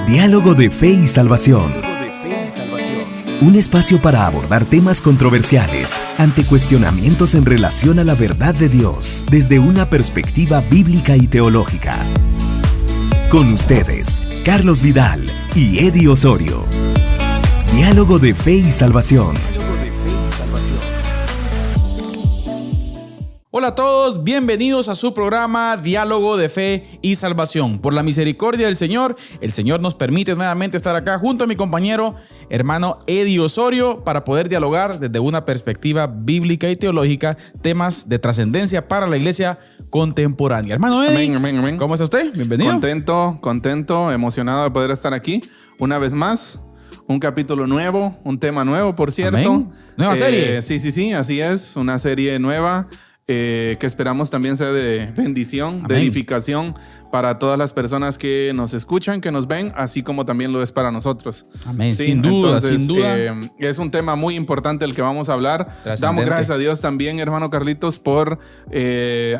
Diálogo de Fe y Salvación. Un espacio para abordar temas controversiales ante cuestionamientos en relación a la verdad de Dios desde una perspectiva bíblica y teológica. Con ustedes, Carlos Vidal y Eddie Osorio. Diálogo de Fe y Salvación. Hola a todos, bienvenidos a su programa Diálogo de Fe y Salvación. Por la misericordia del Señor, el Señor nos permite nuevamente estar acá junto a mi compañero, hermano Eddie Osorio, para poder dialogar desde una perspectiva bíblica y teológica temas de trascendencia para la iglesia contemporánea. Hermano Eddie, amén. ¿Cómo está usted? Bienvenido. Contento, emocionado de poder estar aquí una vez más. Un capítulo nuevo, un tema nuevo, por cierto. Amén. Nueva serie. Sí, así es. Una serie nueva. Que esperamos también sea de bendición, Amén. de edificación para todas las personas que nos escuchan, que nos ven, así como también lo es para nosotros. Amén, Sí, sin duda. Es un tema muy importante el que vamos a hablar. Damos gracias a Dios también, hermano Carlitos, por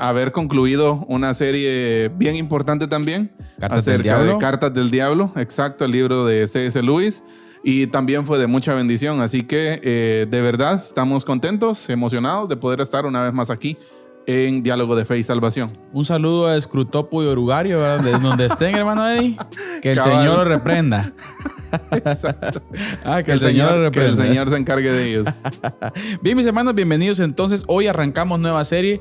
haber concluido una serie bien importante también. Acerca de Cartas del Diablo, exacto, el libro de C.S. Lewis. Y también fue de mucha bendición. Así que de verdad estamos contentos, emocionados de poder estar una vez más aquí en Diálogo de Fe y Salvación. Un saludo a Escrutopo y Orugario, ¿verdad? De donde estén, hermano Eddie. Que el Cabal. Señor lo reprenda. Exacto. Que el Señor lo reprenda. Que el Señor se encargue de ellos. Bien, mis hermanos, bienvenidos. Entonces, hoy arrancamos nueva serie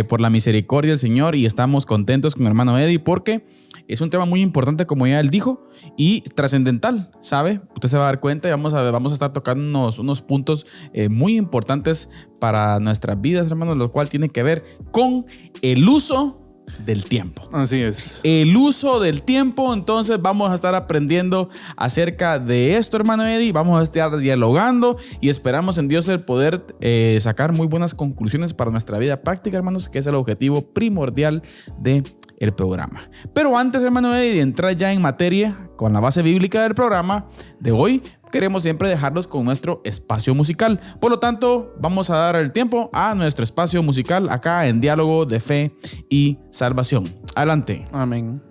por la misericordia del Señor y estamos contentos con el hermano Eddie porque es un tema muy importante, como ya él dijo, y trascendental, ¿sabe? Usted se va a dar cuenta y vamos a estar tocando unos puntos muy importantes para nuestras vidas, hermanos, lo cual tiene que ver con el uso del tiempo. Así es. El uso del tiempo. Entonces vamos a estar aprendiendo acerca de esto, hermano Eddie. Vamos a estar dialogando y esperamos en Dios el poder sacar muy buenas conclusiones para nuestra vida práctica, hermanos, que es el objetivo primordial de el programa. Pero antes, hermano Eddie, de entrar ya en materia con la base bíblica del programa de hoy, queremos siempre dejarlos con nuestro espacio musical. Por lo tanto, vamos a dar el tiempo a nuestro espacio musical acá en Diálogo de Fe y Salvación. Adelante. Amén.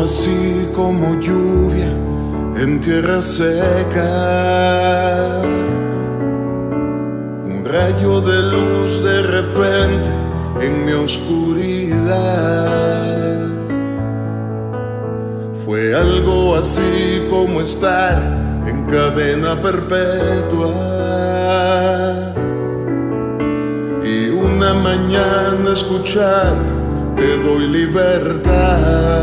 Así como lluvia en tierra seca, un rayo de luz de repente en mi oscuridad. Fue algo así como estar en cadena perpetua y una mañana escuchar: te doy libertad.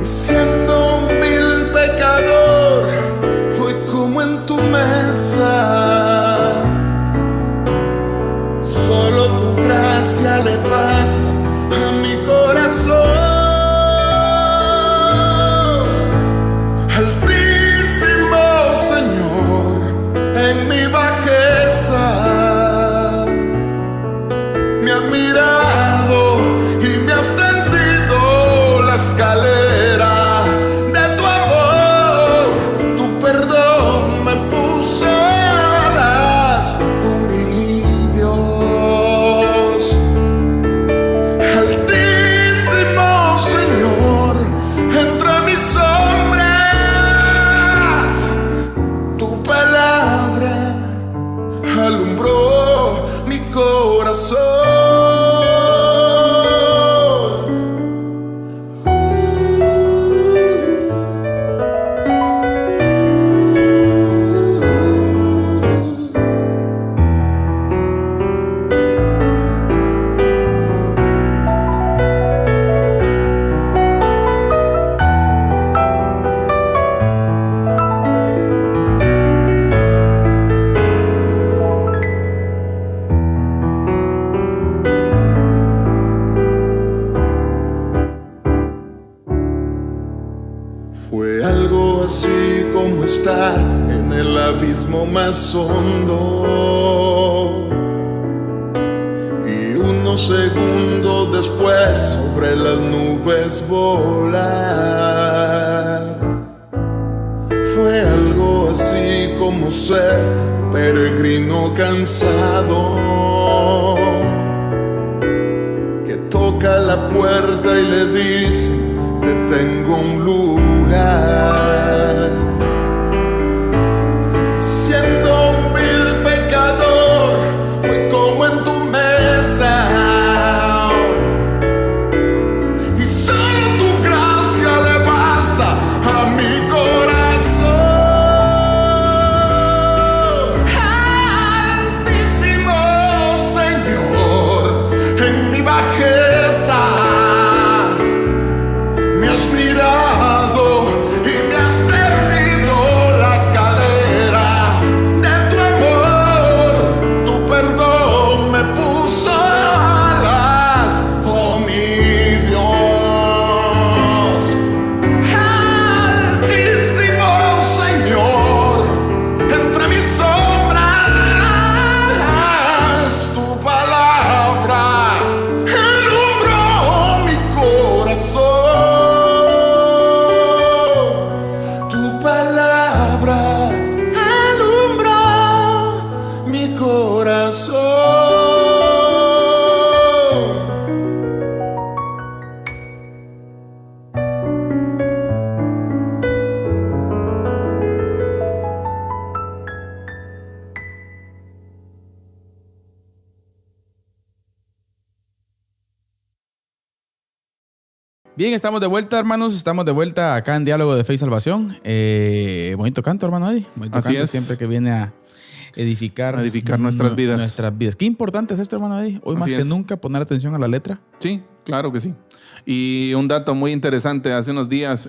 Y siendo un vil pecador, hoy como en tu mesa, solo tu gracia le basta a mi corazón. Altísimo Señor, en mi bajeza me has mirado y me has algo así como estar en el abismo más hondo. Y unos segundos después sobre las nubes volar. Fue algo así como ser peregrino cansado, que toca la puerta y le dice: te tengo un lugar. Siendo un vil pecador, hoy como en tu mesa, y solo tu gracia le basta a mi corazón. Altísimo Señor, en mi bajeza me has mirado y me has tendido la escalera de tu amor. Tu perdón me puso alas, oh mi Dios. Altísimo Señor, entre mis sombras, tu palabra alumbró mi corazón. Tu palabra alumbró mi corazón. Bien, estamos de vuelta, hermanos. Estamos de vuelta acá en Diálogo de Fe y Salvación. Bonito canto, hermano Eddie. Bonito Así canto, es. siempre que viene a edificar nuestras vidas. Nuestras vidas. Qué importante es esto, hermano Eddie. Hoy más Así que es. nunca poner atención a la letra. Sí, claro que sí. Y un dato muy interesante, hace unos días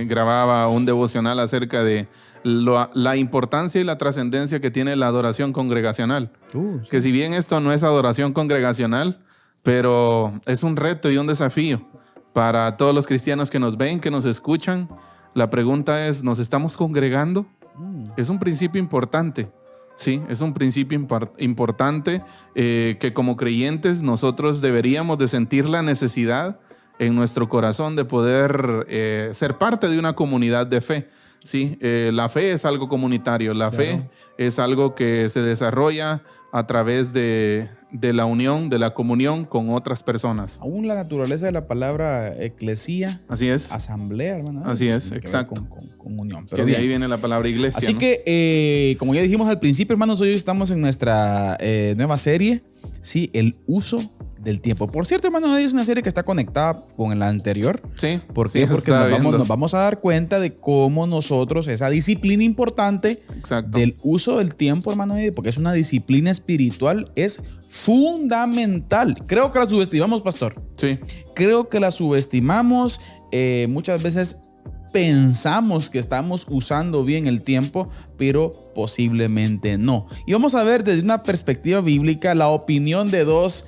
grababa un devocional acerca de la importancia y la trascendencia que tiene la adoración congregacional. Sí. Que si bien esto no es adoración congregacional, pero es un reto y un desafío para todos los cristianos que nos ven, que nos escuchan. La pregunta es, ¿nos estamos congregando? Es un principio importante. Sí, es un principio importante que como creyentes nosotros deberíamos de sentir la necesidad en nuestro corazón de poder ser parte de una comunidad de fe. Sí, la fe es algo comunitario, la fe es algo que se desarrolla a través de la unión, de la comunión con otras personas. Aún la naturaleza de la palabra eclesía. Así es. Asamblea, hermano. Así es, Tiene que ver exacto. Con unión. Que Pero de bien. ahí viene la palabra iglesia. Así ¿no? que, como ya dijimos al principio, hermanos, hoy estamos en nuestra nueva serie, ¿sí? El uso del tiempo. Por cierto, hermanos, es una serie que está conectada con la anterior. Sí. ¿Por sí, qué? Porque estaba nos viendo. vamos a dar cuenta de cómo nosotros, esa disciplina importante Exacto. del uso del tiempo, hermano, porque es una disciplina espiritual, es fundamental. Creo que la subestimamos, pastor. Sí. Creo que la subestimamos. Muchas veces pensamos que estamos usando bien el tiempo, pero posiblemente no. Y vamos a ver desde una perspectiva bíblica la opinión de dos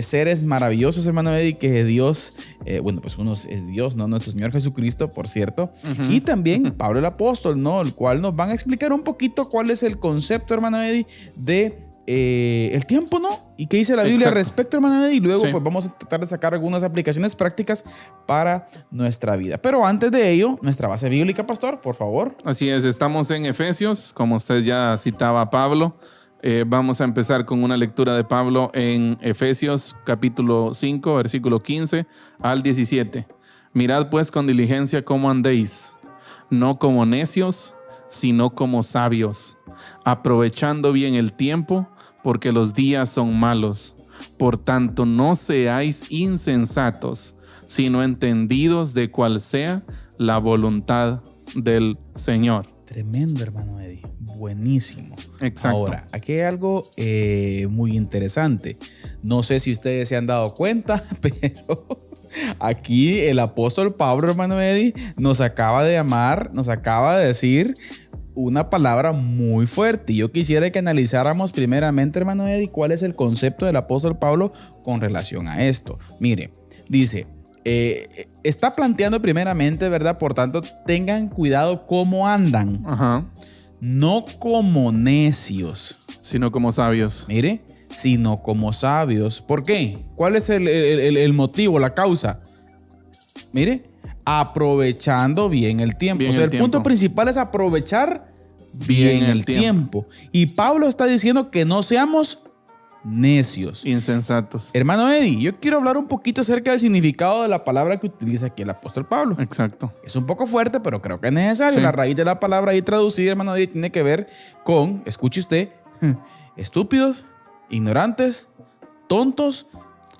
seres maravillosos, hermano Eddie, que Dios, bueno, pues uno es Dios, ¿no? Nuestro Señor Jesucristo, por cierto, y también Pablo el apóstol, ¿no? El cual nos van a explicar un poquito cuál es el concepto, hermano Eddie, de el tiempo, ¿no? Y qué dice la Biblia al respecto, hermano Eddie, y luego Sí. pues vamos a tratar de sacar algunas aplicaciones prácticas para nuestra vida. Pero antes de ello, nuestra base bíblica, pastor, por favor. Así es, estamos en Efesios, como usted ya citaba a Pablo. Vamos a empezar con una lectura de Pablo en Efesios capítulo 5, versículo 15 al 17. Mirad pues con diligencia cómo andéis, no como necios, sino como sabios, aprovechando bien el tiempo, porque los días son malos. Por tanto, no seáis insensatos, sino entendidos de cuál sea la voluntad del Señor. Tremendo, hermano Eddie. Buenísimo. Exacto. Ahora, aquí hay algo muy interesante. No sé si ustedes se han dado cuenta, pero aquí el apóstol Pablo, hermano Eddie, nos acaba de decir una palabra muy fuerte. Y yo quisiera que analizáramos primeramente, hermano Eddie, cuál es el concepto del apóstol Pablo con relación a esto. Mire, dice, está planteando primeramente, ¿verdad? Por tanto, tengan cuidado cómo andan. Ajá. No como necios, sino como sabios. Mire, sino como sabios. ¿Por qué? ¿Cuál es el motivo, la causa? Mire, aprovechando bien el tiempo. Bien o sea, el tiempo. punto principal es aprovechar bien el tiempo. Y Pablo está diciendo que no seamos necios, insensatos. Hermano Eddie, yo quiero hablar un poquito acerca del significado de la palabra que utiliza aquí el apóstol Pablo. Exacto. Es un poco fuerte, pero creo que es necesario. Sí. La raíz de la palabra ahí traducida, hermano Eddie, tiene que ver con, escuche usted, estúpidos, ignorantes, tontos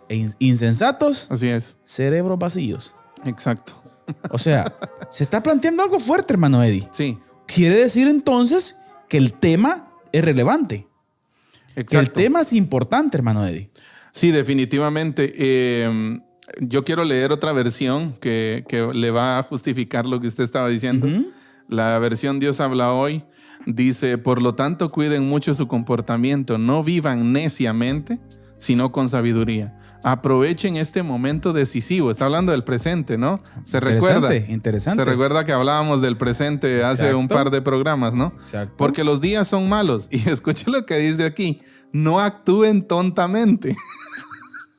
e insensatos. Así es. Cerebros vacíos. Exacto. O sea, se está planteando algo fuerte, hermano Eddie. Sí. Quiere decir entonces que el tema es relevante. Exacto. Que el tema es importante, hermano Eddie. Sí, definitivamente. Yo quiero leer otra versión que le va a justificar lo que usted estaba diciendo. La versión Dios habla hoy dice, por lo tanto, cuiden mucho su comportamiento. No vivan neciamente, sino con sabiduría. Aprovechen este momento decisivo. Está hablando del presente, ¿no? Se recuerda. Interesante. Se recuerda que hablábamos del presente hace un par de programas, ¿no? Exacto. Porque los días son malos. Y escuche lo que dice aquí. No actúen tontamente.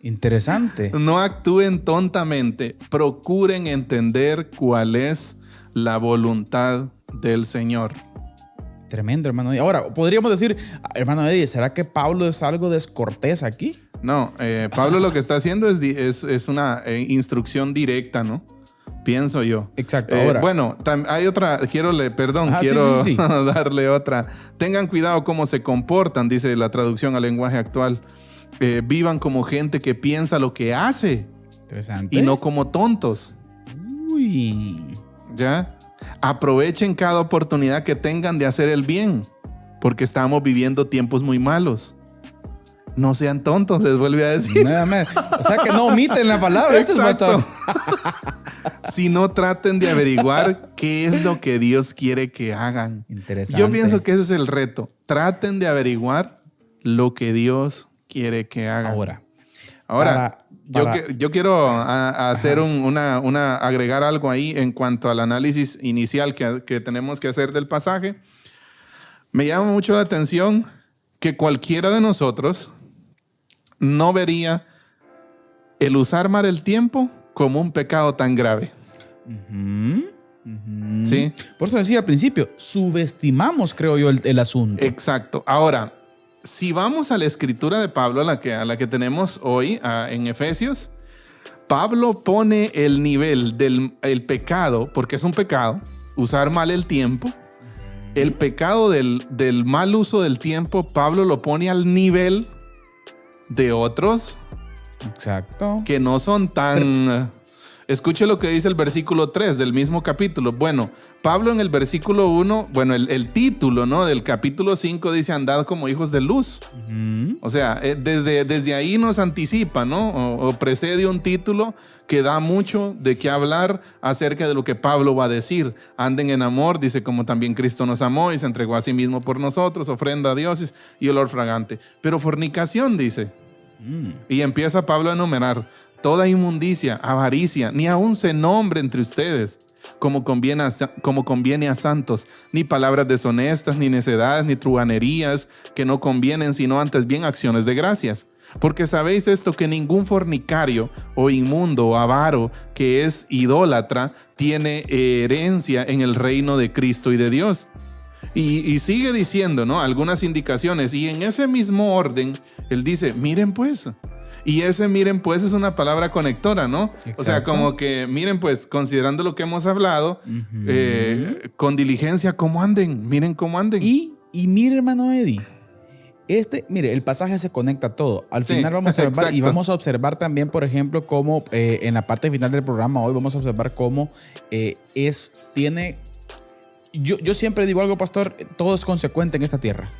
Interesante. No actúen tontamente. Procuren entender cuál es la voluntad del Señor. Tremendo, hermano Eddie. Ahora, podríamos decir, hermano Eddie, ¿será que Pablo es algo descortés aquí? No, Pablo lo que está haciendo es una instrucción directa, ¿no? Pienso yo. Exacto. Ahora, bueno, hay otra, quiero sí. darle otra. Tengan cuidado cómo se comportan, dice la traducción al lenguaje actual. Vivan como gente que piensa lo que hace. Interesante. Y no como tontos. Uy. ¿Ya? Aprovechen cada oportunidad que tengan de hacer el bien, porque estamos viviendo tiempos muy malos. No sean tontos, les vuelve a decir. O sea que no omiten la palabra. Esto es pastor. Si no, traten de averiguar qué es lo que Dios quiere que hagan. Interesante. Yo pienso que ese es el reto. Traten de averiguar lo que Dios quiere que hagan. Ahora, yo quiero hacer agregar algo ahí en cuanto al análisis inicial que tenemos que hacer del pasaje. Me llama mucho la atención que cualquiera de nosotros no vería el usar mal el tiempo como un pecado tan grave. ¿Sí? Por eso decía al principio, subestimamos, creo yo, el asunto. Exacto. Ahora, si vamos a la escritura de Pablo, a la que tenemos hoy en Efesios, Pablo pone el nivel del pecado, porque es un pecado, usar mal el tiempo. El pecado del mal uso del tiempo, Pablo lo pone al nivel de otros. Exacto. Que no son tan... Escuche lo que dice el versículo 3 del mismo capítulo. Bueno, Pablo en el versículo 1, bueno, el título, ¿no?, del capítulo 5 dice andad como hijos de luz. O sea, desde ahí nos anticipa, ¿no? O precede un título que da mucho de qué hablar acerca de lo que Pablo va a decir. Anden en amor, dice, como también Cristo nos amó y se entregó a sí mismo por nosotros, ofrenda a dioses y olor fragante. Pero fornicación, dice. Y empieza Pablo a enumerar toda inmundicia, avaricia, ni aun se nombre entre ustedes, como conviene a santos, ni palabras deshonestas, ni necedades, ni truhanerías, que no convienen, sino antes bien acciones de gracias. Porque sabéis esto, que ningún fornicario, o inmundo, o avaro, que es idólatra, tiene herencia en el reino de Cristo y de Dios. Y sigue diciendo, ¿no?, algunas indicaciones, y en ese mismo orden, él dice, miren pues. Y ese miren pues es una palabra conectora, ¿no? Exacto. O sea, como que miren pues, considerando lo que hemos hablado, con diligencia, cómo anden, miren cómo anden. Y mire, hermano Eddie, mire, el pasaje se conecta a todo. Al final vamos a observar, y vamos a observar también, por ejemplo, cómo en la parte final del programa hoy vamos a observar cómo yo siempre digo algo, pastor, todo es consecuente en esta tierra.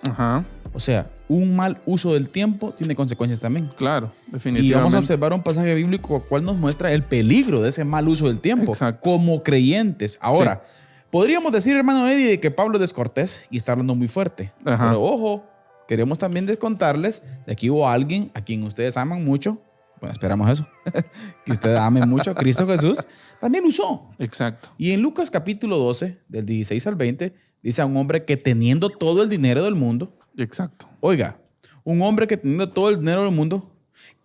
Ajá. O sea, un mal uso del tiempo tiene consecuencias también. Claro, definitivamente. Y vamos a observar un pasaje bíblico el cual nos muestra el peligro de ese mal uso del tiempo. Exacto. Como creyentes. Ahora, podríamos decir, hermano Eddie, de que Pablo es descortés y está hablando muy fuerte. Ajá. Pero ojo, queremos también descontarles de que hubo alguien a quien ustedes aman mucho, Bueno, esperamos eso. Que usted ame mucho a Cristo Jesús. También usó. Exacto. Y en Lucas capítulo 12, del 16 al 20, dice a un hombre que teniendo todo el dinero del mundo. Exacto. Oiga, un hombre que teniendo todo el dinero del mundo,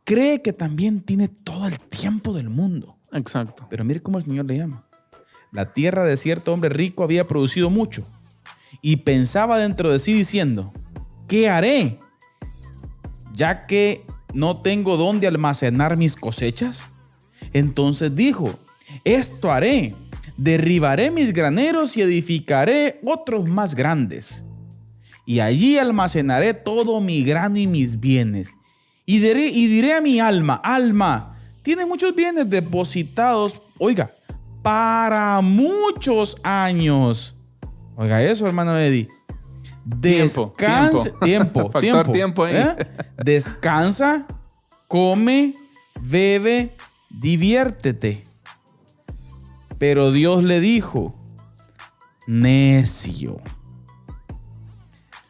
cree que también tiene todo el tiempo del mundo. Exacto. Pero mire cómo el Señor le llama. La tierra de cierto hombre rico había producido mucho y pensaba dentro de sí diciendo, ¿qué haré? Ya que no tengo dónde almacenar mis cosechas. Entonces dijo, esto haré, derribaré mis graneros y edificaré otros más grandes. Y allí almacenaré todo mi grano y mis bienes. Y diré a mi alma, alma, tiene muchos bienes depositados, oiga, para muchos años. Oiga eso, hermano Eddie. Tiempo. Factor tiempo ahí. Descansa, come, bebe, diviértete. Pero Dios le dijo, necio.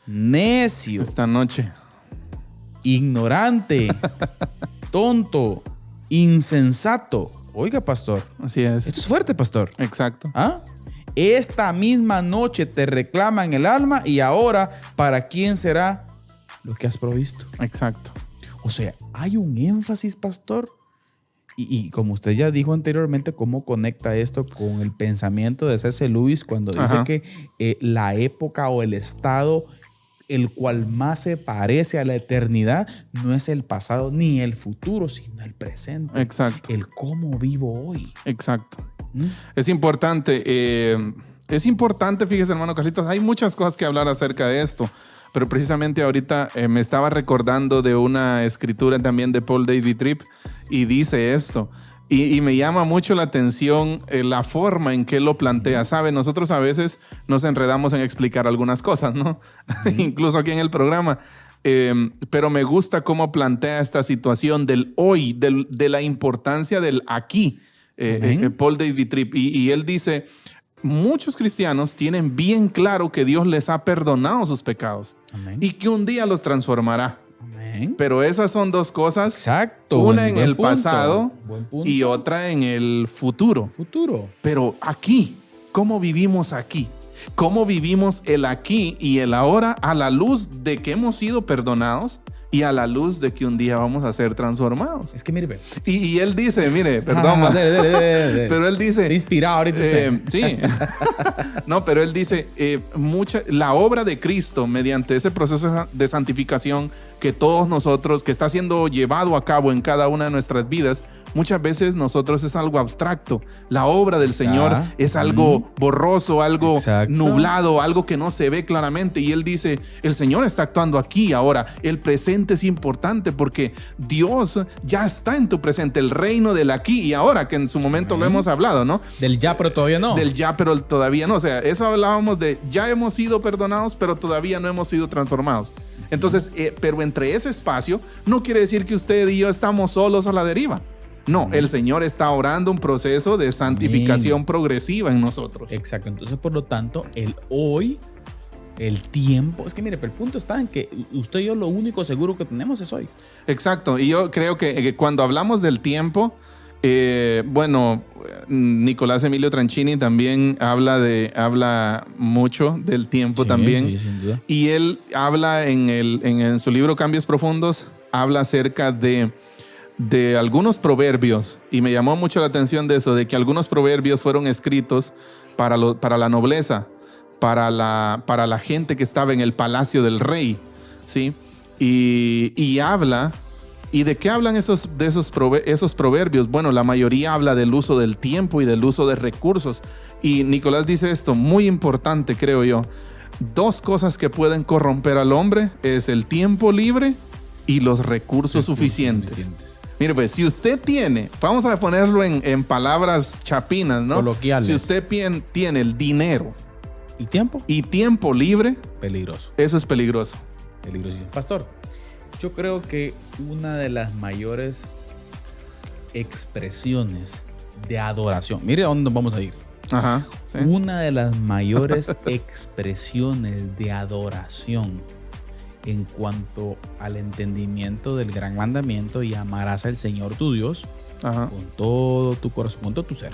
Esta noche. Ignorante, tonto, insensato. Oiga, pastor. Así es. Esto es fuerte, pastor. Exacto. ¿Ah? Esta misma noche te reclaman el alma y ahora, ¿para quién será lo que has provisto? Exacto. O sea, hay un énfasis, pastor. Y como usted ya dijo anteriormente, ¿cómo conecta esto con el pensamiento de C.S. Lewis cuando dice que la época o el estado el cual más se parece a la eternidad no es el pasado ni el futuro, sino el presente? Exacto. El cómo vivo hoy. Exacto. Es importante, fíjese, hermano Carlitos, hay muchas cosas que hablar acerca de esto, pero precisamente ahorita me estaba recordando de una escritura también de Paul David Tripp y dice esto, y me llama mucho la atención la forma en que lo plantea. ¿Sabe? Nosotros a veces nos enredamos en explicar algunas cosas, ¿no? Incluso aquí en el programa. Pero me gusta cómo plantea esta situación del hoy, de la importancia del aquí. Paul David Tripp, y él dice, muchos cristianos tienen bien claro que Dios les ha perdonado sus pecados. Amén. Y que un día los transformará. Amén. Pero esas son dos cosas. Exacto. Una en el pasado y otra en el futuro. Pero aquí, ¿cómo vivimos aquí? ¿Cómo vivimos el aquí y el ahora a la luz de que hemos sido perdonados? Y a la luz de que un día vamos a ser transformados. Es que mire, y él dice, mire, perdón, pero él dice, inspirado ahorita sí, no, pero él dice, la obra de Cristo mediante ese proceso de santificación que todos nosotros, que está siendo llevado a cabo en cada una de nuestras vidas, muchas veces nosotros es algo abstracto. La obra del Señor es algo borroso, algo nublado, algo que no se ve claramente. Y él dice, el Señor está actuando aquí ahora. El presente es importante porque Dios ya está en tu presente. El reino del aquí y ahora, que en su momento lo hemos hablado, ¿no? Del ya, pero todavía no. Del ya, pero todavía no. O sea, eso hablábamos de ya hemos sido perdonados, pero todavía no hemos sido transformados. Entonces, pero entre ese espacio, no quiere decir que usted y yo estamos solos a la deriva. No, el Señor está orando un proceso de santificación progresiva en nosotros. Exacto. Entonces, por lo tanto, el hoy, el tiempo, es que mire, pero el punto está en que usted y yo lo único seguro que tenemos es hoy. Exacto. Y yo creo que cuando hablamos del tiempo, Nicolás Emilio Tranchini también habla mucho del tiempo también. Sí, sin duda. Y él habla en su libro Cambios Profundos, habla acerca de algunos proverbios, y me llamó mucho la atención de eso, de que algunos proverbios fueron escritos para la nobleza, para la gente que estaba en el palacio del rey, ¿sí? Y habla, ¿y de qué hablan esos proverbios? Bueno, la mayoría habla del uso del tiempo y del uso de recursos. Y Nicolás dice esto, muy importante creo yo, 2 cosas que pueden corromper al hombre es el tiempo libre y los recursos suficientes. Mire, pues, si usted tiene, vamos a ponerlo en palabras chapinas, ¿no? Coloquiales. Si usted tiene el dinero y tiempo libre, peligroso. Eso es peligroso. Peligrosísimo. Pastor, yo creo que una de las mayores expresiones de adoración, mire a dónde vamos a ir. Ajá. ¿Sí? Una de las mayores expresiones de adoración en cuanto al entendimiento del gran mandamiento y amarás al Señor tu Dios con todo tu corazón, con todo tu ser.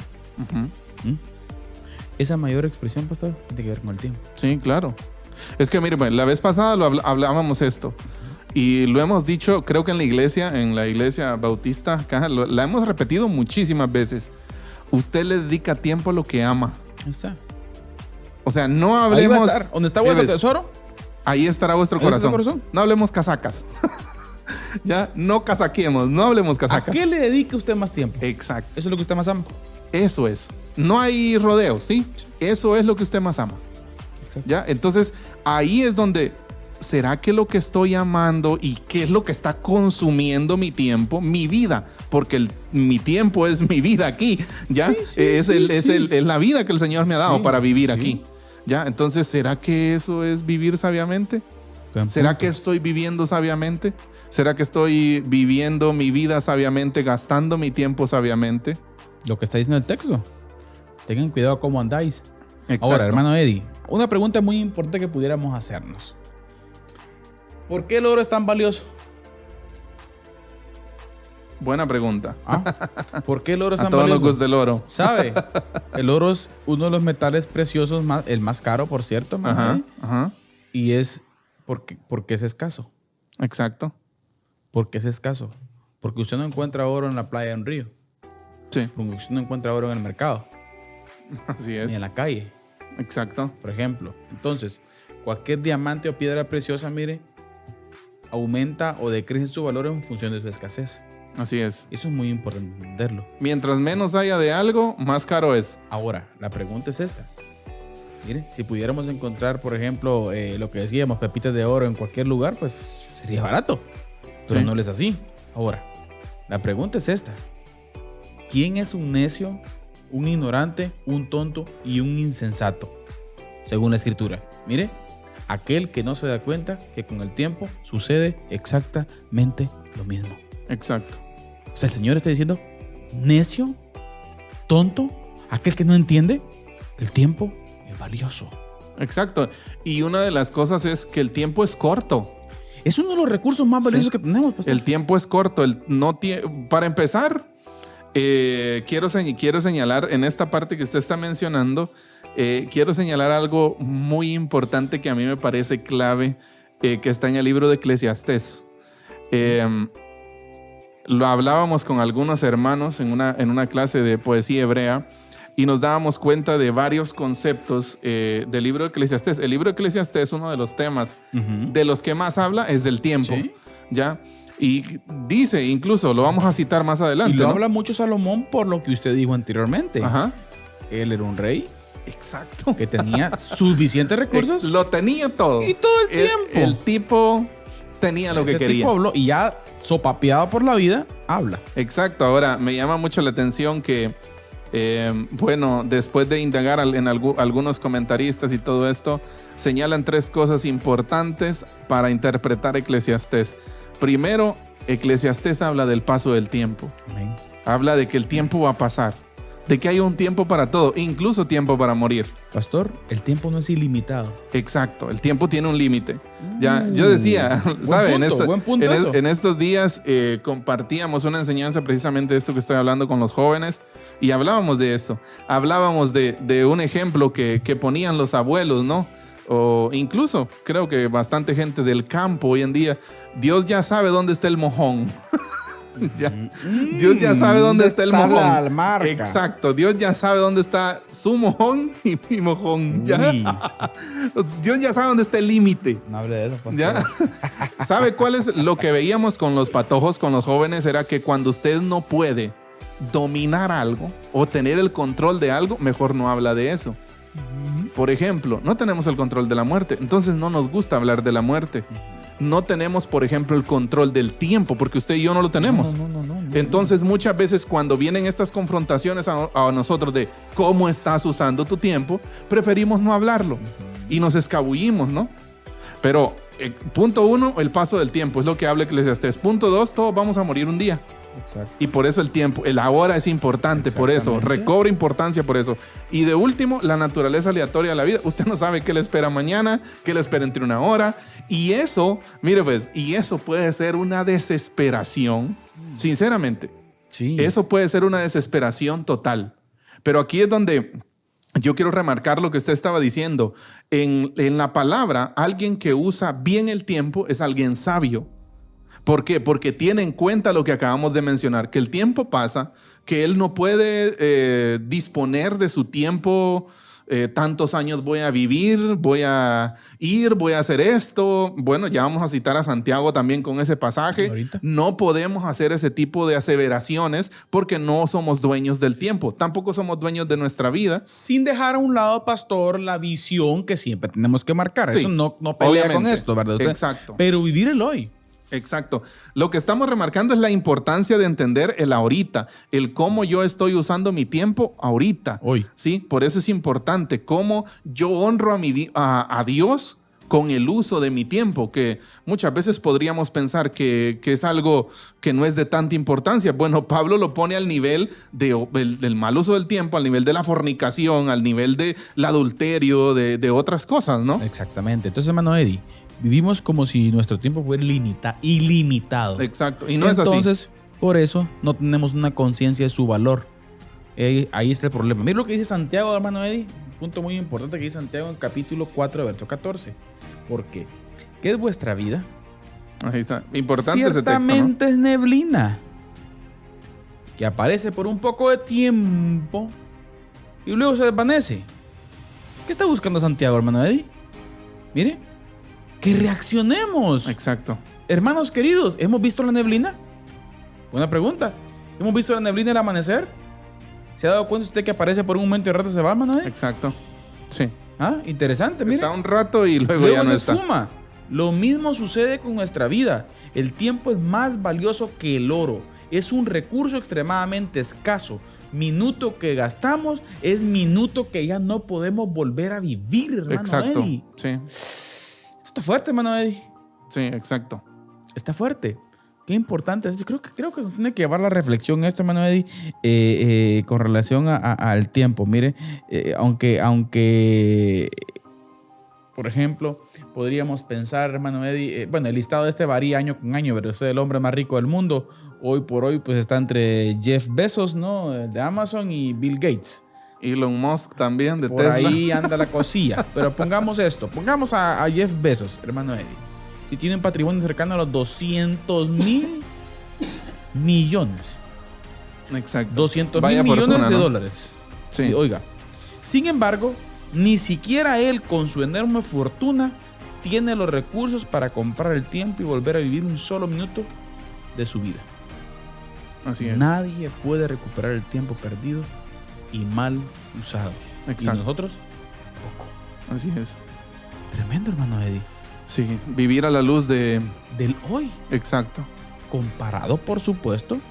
Esa mayor expresión, pastor, tiene que ver con el tiempo. Sí, claro. Es que mire, la vez pasada hablábamos esto y lo hemos dicho, creo que en la iglesia bautista acá, la hemos repetido muchísimas veces. Usted le dedica tiempo a lo que ama. Ahí está. O sea, no hablemos... Ahí va a estar. ¿Dónde está vuestro tesoro? Ahí estará vuestro corazón. No hablemos casacas. Ya, no casaquemos, no hablemos casacas. ¿A qué le dedica usted más tiempo? Exacto. Eso es lo que usted más ama. Eso es. No hay rodeos, ¿sí? Eso es lo que usted más ama. Exacto. ¿Ya? Entonces, ahí es donde, ¿será que lo que estoy amando y qué es lo que está consumiendo mi tiempo, mi vida? Porque mi tiempo es mi vida aquí, ¿ya? Es la vida que el Señor me ha dado para vivir aquí, ¿ya? Entonces, ¿será que eso es vivir sabiamente? ¿Será que estoy viviendo sabiamente? ¿Será que estoy viviendo mi vida sabiamente, gastando mi tiempo sabiamente? Lo que está diciendo el texto. Tengan cuidado cómo andáis. Exacto. Ahora, hermano Eddie, una pregunta muy importante que pudiéramos hacernos. ¿Por qué el oro es tan valioso? Buena pregunta. ¿Por qué el oro es tan a todos valioso? nos gusta el oro. ¿Sabe? El oro es uno de los metales preciosos, el más caro, por cierto. Y es porque es escaso. Exacto. Porque es escaso. Porque usted no encuentra oro en la playa, en río. Sí. Porque usted no encuentra oro en el mercado. Así es. Ni en la calle. Exacto. Por ejemplo. Entonces, cualquier diamante o piedra preciosa, mire, aumenta o decrece su valor en función de su escasez. Así es. Eso es muy importante entenderlo. Mientras menos haya de algo, más caro es. Ahora, la pregunta es esta. Mire, si pudiéramos encontrar, por ejemplo, lo que decíamos, pepitas de oro en cualquier lugar, pues sería barato. Pero no es así. Ahora, la pregunta es esta. ¿Quién es un necio, un ignorante, un tonto y un insensato? Según la Escritura. Mire, aquel que no se da cuenta que con el tiempo sucede exactamente lo mismo. Exacto. O sea, el Señor está diciendo, necio, tonto, aquel que no entiende que el tiempo es valioso. Exacto. Y una de las cosas es que el tiempo es corto. Es uno de los recursos más valiosos que tenemos, pastor. El tiempo es corto. Para empezar, quiero señalar en esta parte que usted está mencionando, quiero señalar algo muy importante que a mí me parece clave, que está en el libro de Eclesiastés. Lo hablábamos con algunos hermanos en una clase de poesía hebrea y nos dábamos cuenta de varios conceptos del libro de Eclesiastés. El libro de Eclesiastés, uno de los temas de los que más habla es del tiempo. ¿Sí? ¿Ya? Y dice, incluso, lo vamos a citar más adelante. Y lo habla mucho Salomón por lo que usted dijo anteriormente. Ajá. Él era un rey. Exacto. Que tenía suficientes recursos. Lo tenía todo. Y todo el tiempo. El tipo tenía lo que quería. Tipo habló y ya sopapeado por la vida, habla. Exacto. Ahora, me llama mucho la atención que, después de indagar en algunos comentaristas y todo esto, señalan 3 cosas importantes para interpretar Eclesiastés. Primero, Eclesiastés habla del paso del tiempo. Amén. Habla de que el tiempo va a pasar, de que hay un tiempo para todo, incluso tiempo para morir. Pastor, el tiempo no es ilimitado. Exacto, el tiempo tiene un límite. Ya, yo decía, ¿sabe? En estos días compartíamos una enseñanza precisamente de esto que estoy hablando con los jóvenes y hablábamos de eso. Hablábamos de un ejemplo que ponían los abuelos, ¿no? O incluso creo que bastante gente del campo hoy en día. Dios ya sabe dónde está el mojón. Dios ya sabe dónde está el mojón. La marca. Exacto. Dios ya sabe dónde está su mojón y mi mojón. ¿Ya? Dios ya sabe dónde está el límite. No hable de eso, pastor. ¿Ya? ¿Sabe cuál es lo que veíamos con los patojos, con los jóvenes? Era que cuando usted no puede dominar algo o tener el control de algo, mejor no habla de eso. Por ejemplo, no tenemos el control de la muerte, entonces no nos gusta hablar de la muerte. No tenemos, por ejemplo, el control del tiempo, porque usted y yo no lo tenemos. No. Entonces, muchas veces cuando vienen estas confrontaciones a nosotros de cómo estás usando tu tiempo, preferimos no hablarlo y nos escabullimos, ¿no? Pero punto 1, el paso del tiempo, es lo que habla Eclesiastés. Punto 2, todos vamos a morir un día. Exacto. Y por eso el tiempo, el ahora es importante, por eso, recobra importancia por eso. Y de último, la naturaleza aleatoria de la vida. Usted no sabe qué le espera mañana, qué le espera entre una hora. Y eso, mire pues, y eso puede ser una desesperación, sinceramente. Sí. Eso puede ser una desesperación total. Pero aquí es donde yo quiero remarcar lo que usted estaba diciendo. En la palabra, alguien que usa bien el tiempo es alguien sabio. ¿Por qué? Porque tiene en cuenta lo que acabamos de mencionar, que el tiempo pasa, que él no puede disponer de su tiempo, tantos años voy a vivir, voy a ir, voy a hacer esto. Bueno, ya vamos a citar a Santiago también con ese pasaje. ¿Ahorita? No podemos hacer ese tipo de aseveraciones porque no somos dueños del tiempo, tampoco somos dueños de nuestra vida. Sin dejar a un lado, pastor, la visión que siempre tenemos que marcar. Sí, eso no pelea con esto, ¿verdad? Usted, exacto. Pero vivir el hoy. Exacto. Lo que estamos remarcando es la importancia de entender el ahorita, el cómo yo estoy usando mi tiempo ahorita. Hoy. Sí, por eso es importante cómo yo honro a Dios con el uso de mi tiempo, que muchas veces podríamos pensar que es algo que no es de tanta importancia. Bueno, Pablo lo pone al nivel del mal uso del tiempo, al nivel de la fornicación, al nivel del adulterio, de otras cosas, ¿no? Exactamente. Entonces, hermano Eddie, vivimos como si nuestro tiempo fuera ilimitado. Exacto. Y no es así. Entonces, por eso no tenemos una conciencia de su valor. Ahí está el problema. Mira lo que dice Santiago, hermano Eddie. Un punto muy importante que dice Santiago en capítulo 4, verso 14. ¿Por qué? ¿Qué es vuestra vida? Ahí está. Importante ese texto, ¿no? Ciertamente es neblina que aparece por un poco de tiempo y luego se desvanece. ¿Qué está buscando Santiago, hermano Eddie? Mire, que reaccionemos. Exacto. Hermanos queridos, ¿hemos visto la neblina? Buena pregunta. ¿Hemos visto la neblina al amanecer? ¿Se ha dado cuenta usted que aparece por un momento y de rato se va, hermano? Exacto. Sí. Ah, interesante, mire. Está un rato y luego ya no se está. esfuma. Lo mismo sucede con nuestra vida. El tiempo es más valioso que el oro. Es un recurso extremadamente escaso. Minuto que gastamos es minuto que ya no podemos volver a vivir, hermano. Exacto. Eddie. Sí. Esto está fuerte, hermano Eddie. Sí, exacto. Está fuerte. Qué importante. Creo que nos tiene que llevar la reflexión esto, hermano Eddie, con relación al tiempo. Mire, aunque por ejemplo, podríamos pensar, hermano Eddie, bueno, el listado varía año con año, pero usted es el hombre más rico del mundo. Hoy por hoy, pues está entre Jeff Bezos, ¿no? De Amazon, y Bill Gates. Elon Musk también, de por Tesla. Por ahí anda la cosilla. Pero pongamos pongamos a Jeff Bezos, hermano Eddie. Si tiene un patrimonio cercano a los 200,000 millones. Exacto. 200,000 millones de dólares. Sí. Oiga, sin embargo, ni siquiera él, con su enorme fortuna, tiene los recursos para comprar el tiempo y volver a vivir un solo minuto de su vida. Así es. Nadie puede recuperar el tiempo perdido y mal usado. Exacto. Y nosotros, poco. Así es. Tremendo, hermano Eddie. Sí, vivir a la luz del hoy. Exacto. Comparado, por supuesto,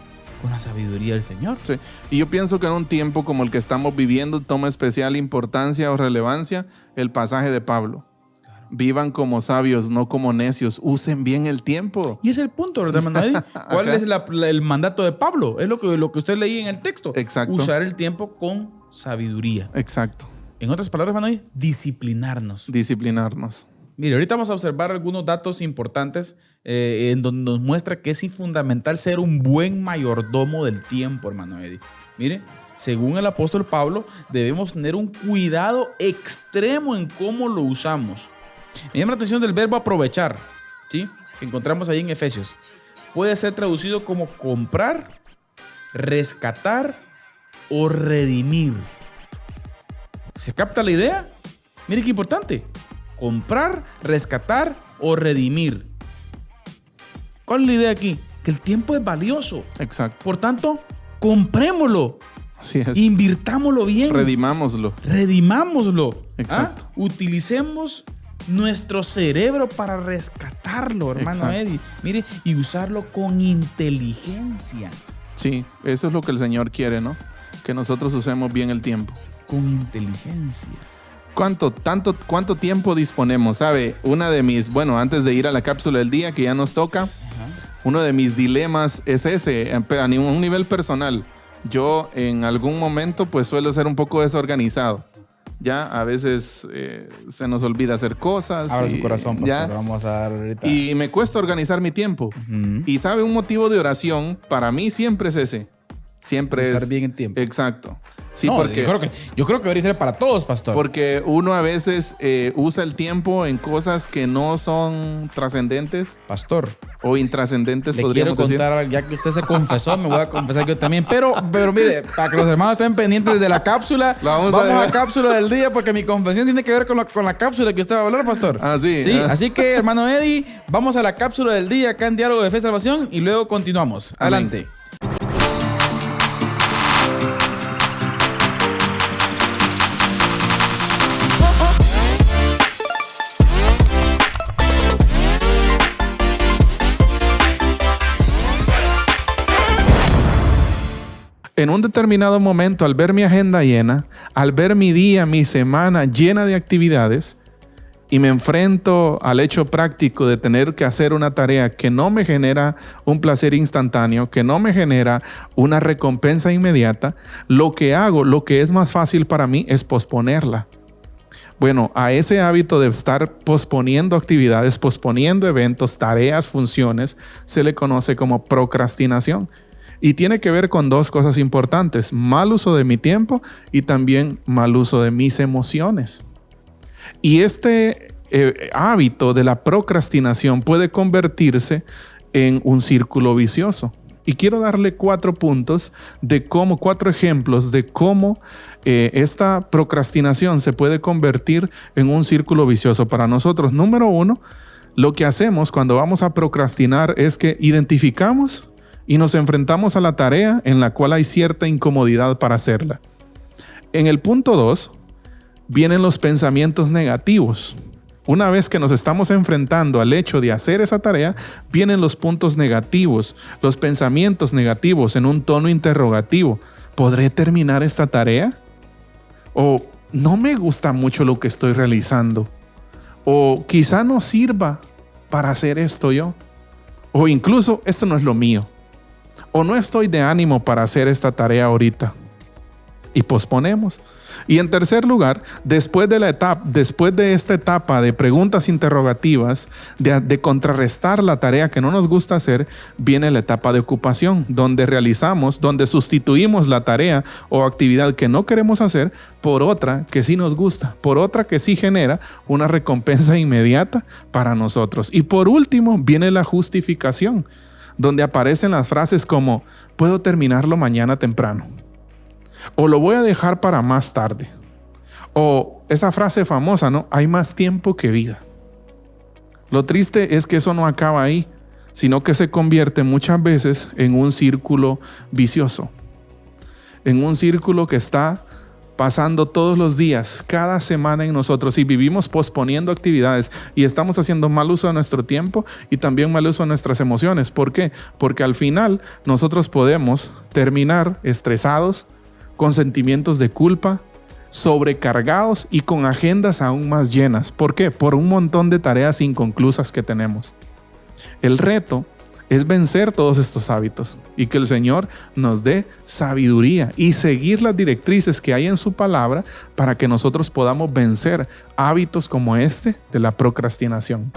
con la sabiduría del Señor. Sí. Y yo pienso que en un tiempo como el que estamos viviendo toma especial importancia o relevancia el pasaje de Pablo. Claro. Vivan como sabios, no como necios. Usen bien el tiempo. Y es el punto, ¿verdad, hermano Eddie? ¿Cuál es el mandato de Pablo? Es lo que usted leía en el texto. Exacto. Usar el tiempo con sabiduría. Exacto. En otras palabras, hermano Eddie, disciplinarnos. Disciplinarnos. Mire, ahorita vamos a observar algunos datos importantes en donde nos muestra que es fundamental ser un buen mayordomo del tiempo, hermano Eddie. Mire, según el apóstol Pablo, debemos tener un cuidado extremo en cómo lo usamos. Me llama la atención del verbo aprovechar, ¿sí? Que encontramos ahí en Efesios. Puede ser traducido como comprar, rescatar o redimir. ¿Se capta la idea? Mire qué importante. Comprar, rescatar o redimir. ¿Cuál es la idea aquí? Que el tiempo es valioso. Exacto. Por tanto, comprémoslo. Así es. Invirtámoslo bien. Redimámoslo. Exacto. Utilicemos nuestro cerebro para rescatarlo, hermano Exacto. Eddie. Mire, y usarlo con inteligencia. Sí, eso es lo que el Señor quiere, ¿no? Que nosotros usemos bien el tiempo. Con inteligencia. ¿Cuánto tiempo disponemos? ¿Sabe? Una de mis, antes de ir a la cápsula del día, que ya nos toca, uno de mis dilemas es ese, a un nivel personal. Yo en algún momento pues suelo ser un poco desorganizado. Ya a veces se nos olvida hacer cosas. Abra su corazón, pastor. Ya, vamos a dar ahorita. Y me cuesta organizar mi tiempo. Y sabe, un motivo de oración para mí siempre es ese. Siempre usar es bien el tiempo. Exacto. Sí, no, porque yo creo que debería ser para todos, pastor. Porque uno a veces usa el tiempo en cosas que no son trascendentes. Pastor. O intrascendentes, le quiero contar, ya que usted se confesó, me voy a confesar yo también. Pero mire, para que los hermanos estén pendientes de la cápsula, vamos a la cápsula del día, porque mi confesión tiene que ver con la cápsula que usted va a hablar, pastor. Ah, sí. Sí, así que, hermano Eddie, vamos a la cápsula del día acá en Diálogo de Fe y Salvación y luego continuamos. Adelante. Amén. En un determinado momento, al ver mi agenda llena, al ver mi día, mi semana llena de actividades, y me enfrento al hecho práctico de tener que hacer una tarea que no me genera un placer instantáneo, que no me genera una recompensa inmediata, lo que hago, lo que es más fácil para mí es posponerla. Bueno, a ese hábito de estar posponiendo actividades, posponiendo eventos, tareas, funciones, se le conoce como procrastinación. Y tiene que ver con dos cosas importantes: mal uso de mi tiempo y también mal uso de mis emociones. Y este hábito de la procrastinación puede convertirse en un círculo vicioso. Y quiero darle 4 ejemplos de cómo esta procrastinación se puede convertir en un círculo vicioso para nosotros. Número 1, lo que hacemos cuando vamos a procrastinar es que identificamos y nos enfrentamos a la tarea en la cual hay cierta incomodidad para hacerla. En el punto 2, vienen los pensamientos negativos. Una vez que nos estamos enfrentando al hecho de hacer esa tarea, vienen los puntos negativos, los pensamientos negativos en un tono interrogativo. ¿Podré terminar esta tarea? O no me gusta mucho lo que estoy realizando. O quizá no sirva para hacer esto yo. O incluso esto no es lo mío. O no estoy de ánimo para hacer esta tarea ahorita. Y posponemos. Y en tercer lugar, después de esta etapa de preguntas interrogativas, de contrarrestar la tarea que no nos gusta hacer, viene la etapa de ocupación, donde sustituimos la tarea o actividad que no queremos hacer por otra que sí nos gusta, por otra que sí genera una recompensa inmediata para nosotros. Y por último, viene la justificación, donde aparecen las frases como: puedo terminarlo mañana temprano. O lo voy a dejar para más tarde. O esa frase famosa, ¿no? Hay más tiempo que vida. Lo triste es que eso no acaba ahí, sino que se convierte muchas veces en un círculo vicioso. En un círculo que está pasando todos los días, cada semana en nosotros, y vivimos posponiendo actividades y estamos haciendo mal uso de nuestro tiempo y también mal uso de nuestras emociones. ¿Por qué? Porque al final nosotros podemos terminar estresados, con sentimientos de culpa, sobrecargados y con agendas aún más llenas. ¿Por qué? Por un montón de tareas inconclusas que tenemos. El reto es vencer todos estos hábitos y que el Señor nos dé sabiduría y seguir las directrices que hay en su palabra para que nosotros podamos vencer hábitos como este de la procrastinación.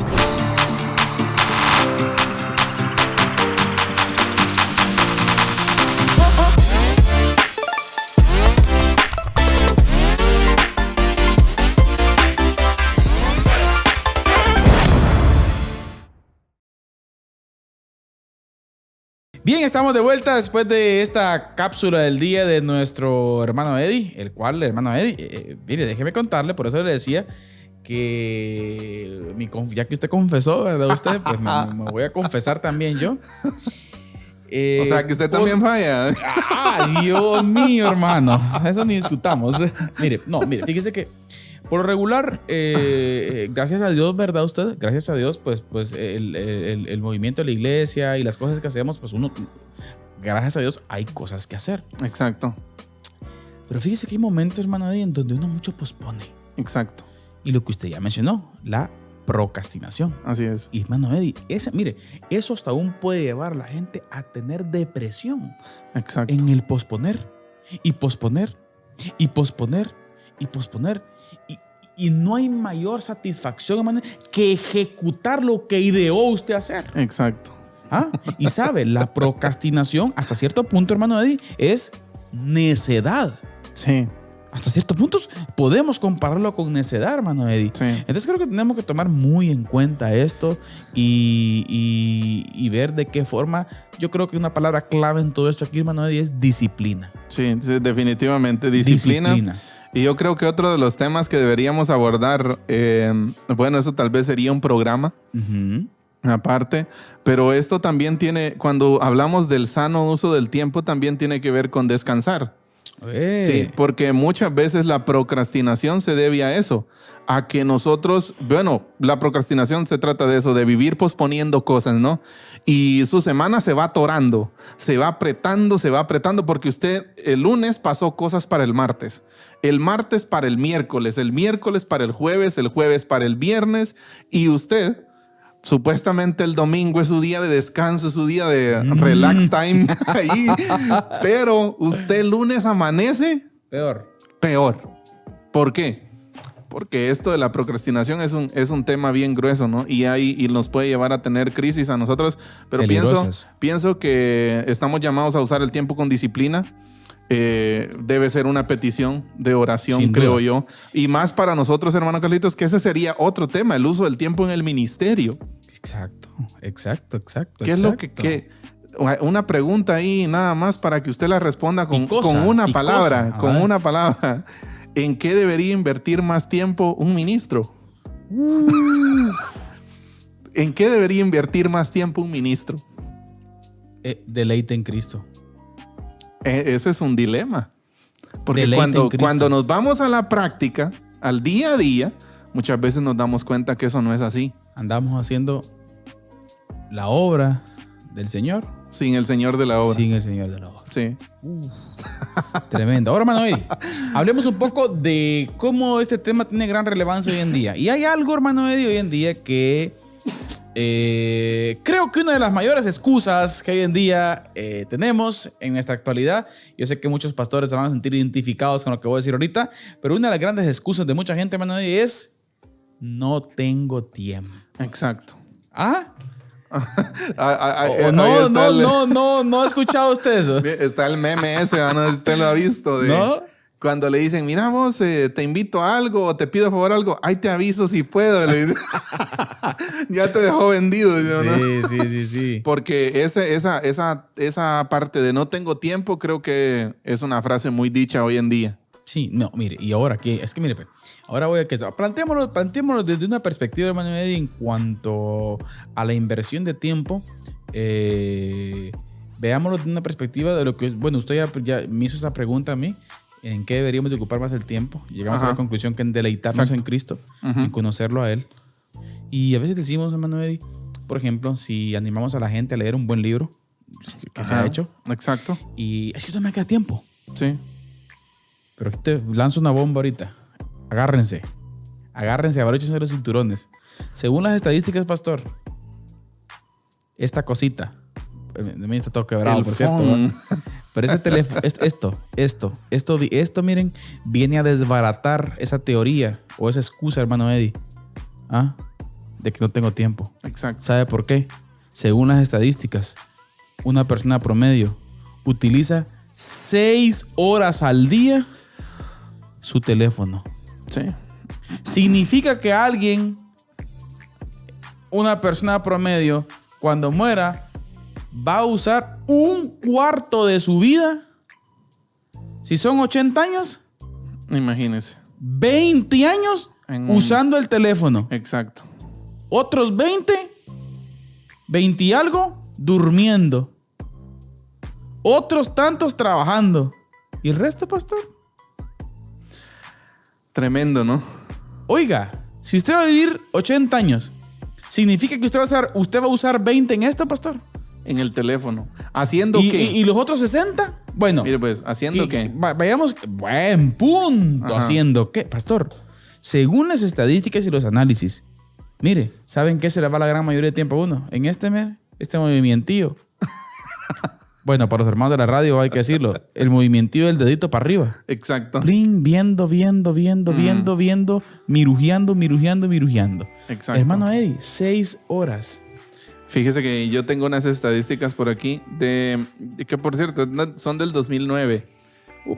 Bien, estamos de vuelta después de esta cápsula del día de nuestro hermano Eddie, el hermano Eddie, mire, déjeme contarle, por eso le decía que ya que usted confesó, ¿verdad? Usted, pues me voy a confesar también yo. O sea, que usted también falla. Dios mío, hermano. Eso ni discutamos. Mire, fíjese que por lo regular, gracias a Dios, ¿verdad usted? Gracias a Dios, pues el movimiento de la iglesia y las cosas que hacemos, pues gracias a Dios, hay cosas que hacer. Exacto. Pero fíjese que hay momentos, hermano Eddie, en donde uno mucho pospone. Exacto. Y lo que usted ya mencionó, la procrastinación. Así es. Y hermano Eddie, mire, eso hasta aún puede llevar a la gente a tener depresión. Exacto. En el posponer y posponer y posponer y posponer. Y no hay mayor satisfacción, hermano, que ejecutar lo que ideó usted hacer. Exacto. Y sabe, la procrastinación hasta cierto punto, hermano Eddie, es necedad. Sí. Hasta ciertos puntos podemos compararlo con necedad, hermano Eddie. Sí. Entonces creo que tenemos que tomar muy en cuenta esto y ver de qué forma. Yo creo que una palabra clave en todo esto aquí, hermano Eddie, es disciplina. Sí, definitivamente disciplina. Y yo creo que otro de los temas que deberíamos abordar, bueno, eso tal vez sería un programa aparte, pero esto también tiene, cuando hablamos del sano uso del tiempo, también tiene que ver con descansar. Sí, porque muchas veces la procrastinación se debe a eso, a que nosotros, bueno, la procrastinación se trata de eso, de vivir posponiendo cosas, ¿no? Y su semana se va atorando, se va apretando porque usted el lunes pasó cosas para el martes para el miércoles para el jueves para el viernes, y usted supuestamente el domingo es su día de descanso, es su día de relax time ahí, pero usted el lunes amanece peor. ¿Por qué? Porque esto de la procrastinación es un tema bien grueso, ¿no? Y nos puede llevar a tener crisis a nosotros, pero pienso que estamos llamados a usar el tiempo con disciplina. Debe ser una petición de oración, sin creo duda. Yo. Y más para nosotros, hermano Carlitos, que ese sería otro tema, el uso del tiempo en el ministerio. Exacto. ¿Qué es lo que una pregunta ahí nada más para que usted la responda con una palabra? Con una palabra. ¿En qué debería invertir más tiempo un ministro? ¿En qué debería invertir más tiempo un ministro? Deleite en Cristo. Ese es un dilema. Porque cuando nos vamos a la práctica, al día a día, muchas veces nos damos cuenta que eso no es así. Andamos haciendo la obra del Señor sin el Señor de la obra. Sí. Tremendo. Ahora, hermano Eddie, hablemos un poco de cómo este tema tiene gran relevancia hoy en día. Y hay algo, hermano Eddie, hoy en día que creo que una de las mayores excusas que hoy en día tenemos en nuestra actualidad, yo sé que muchos pastores se van a sentir identificados con lo que voy a decir ahorita, pero una de las grandes excusas de mucha gente, hermano, es no tengo tiempo. Exacto. No ha escuchado usted eso. Está el meme ese, ¿no? Usted lo ha visto. ¿No? Cuando le dicen, mira vos, te invito a algo o te pido por favor algo, ahí te aviso si puedo. Ya te dejó vendido. ¿No? Sí. Porque esa parte de no tengo tiempo creo que es una frase muy dicha hoy en día. Sí, no, mire, y ahora aquí, es que mire, ahora voy a que planteémoslo desde una perspectiva, hermano Eddie, en cuanto a la inversión de tiempo. Veámoslo desde una perspectiva de lo que, bueno, usted ya me hizo esa pregunta a mí. ¿En qué deberíamos de ocupar más el tiempo? Llegamos a la conclusión que en deleitarnos en Cristo, en conocerlo a Él. Y a veces decimos, hermano Eddie, por ejemplo, si animamos a la gente a leer un buen libro que se ha hecho. Exacto. Y es que esto me queda tiempo. Sí. Pero aquí te lanzo una bomba ahorita. Agárrense, abróchense los cinturones. Según las estadísticas, pastor, esta cosita, de mí está todo quebrado, por cierto, ¿no? Pero ese teléfono, esto, miren, viene a desbaratar esa teoría o esa excusa, hermano Eddie, de que no tengo tiempo. Exacto. ¿Sabe por qué? Según las estadísticas, una persona promedio utiliza 6 horas al día su teléfono. Sí. Significa que una persona promedio, cuando muera, va a usar 1/4 de su vida. Si son 80 años, imagínese, 20 años usando el teléfono. Exacto. Otros 20 y algo durmiendo. Otros tantos trabajando. ¿Y el resto, pastor? Tremendo, ¿no? Oiga, si usted va a vivir 80 años, ¿significa que usted va a usar 20 en esto, pastor? En el teléfono. ¿Haciendo qué? ¿Y los otros 60? Bueno. Mire pues, ¿haciendo qué? Vayamos. Buen punto. Ajá. ¿Haciendo qué? Pastor, según las estadísticas y los análisis, Mire, ¿saben qué se le va la gran mayoría de tiempo a uno? En este movimientillo. Bueno, para los hermanos de la radio hay que decirlo. El movimientillo del dedito para arriba. Exacto. Plin, viendo, mirujeando. Exacto. Hermano Eddie, 6 horas. Fíjese que yo tengo unas estadísticas por aquí de que, por cierto, son del 2009.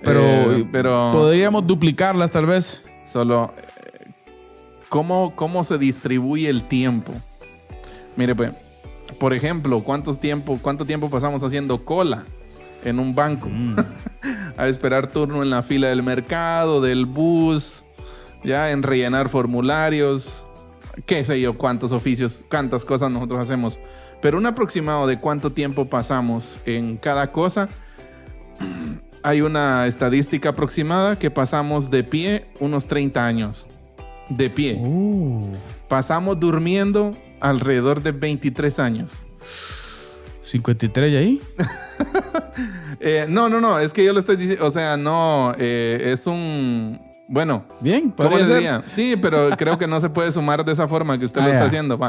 Pero podríamos duplicarlas tal vez. Solo, ¿cómo se distribuye el tiempo? Mire, pues, por ejemplo, ¿cuánto tiempo pasamos haciendo cola en un banco? A esperar turno en la fila del mercado, del bus, ya en rellenar formularios, qué sé yo, cuántos oficios, cuántas cosas nosotros hacemos. Pero un aproximado de cuánto tiempo pasamos en cada cosa, hay una estadística aproximada que pasamos de pie unos 30 años. De pie. Pasamos durmiendo alrededor de 23 años. 53 y ahí. No, es que yo lo estoy diciendo, o sea, no, es un... Bueno, bien, ¿cómo le diría? Sí, pero creo que no se puede sumar de esa forma que usted lo está haciendo.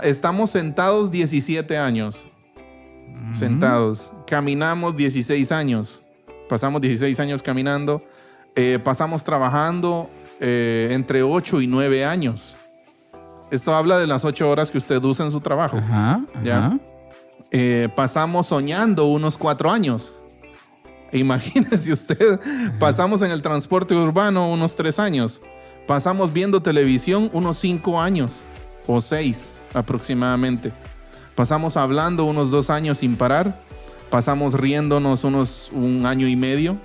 Estamos sentados 17 años. Sentados. Caminamos 16 años. Pasamos 16 años caminando. Pasamos trabajando entre 8 y 9 años. Esto habla de las 8 horas que usted usa en su trabajo. Ajá. ¿Ya? Pasamos soñando unos 4 años. Imagínese usted, pasamos en el transporte urbano unos 3 años. Pasamos viendo televisión unos 5 años o 6 aproximadamente. Pasamos hablando unos 2 años sin parar. Pasamos riéndonos unos 1 año y medio.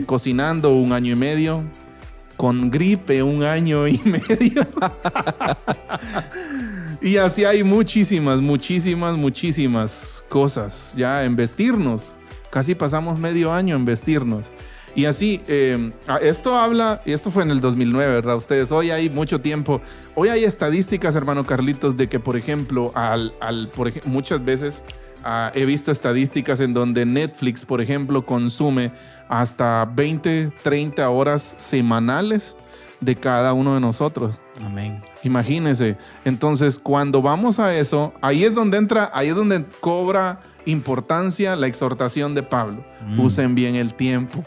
Cocinando 1 año y medio. Con gripe 1 año y medio. Y así hay muchísimas cosas ya en vestirnos. Casi pasamos medio año en vestirnos. Y así, esto fue en el 2009, ¿verdad? Ustedes, hoy hay mucho tiempo. Hoy hay estadísticas, hermano Carlitos, de que, por ejemplo, muchas veces he visto estadísticas en donde Netflix, por ejemplo, consume hasta 20, 30 horas semanales de cada uno de nosotros. Amén. Imagínense. Entonces, cuando vamos a eso, ahí es donde cobra importancia la exhortación de Pablo. Usen bien el tiempo.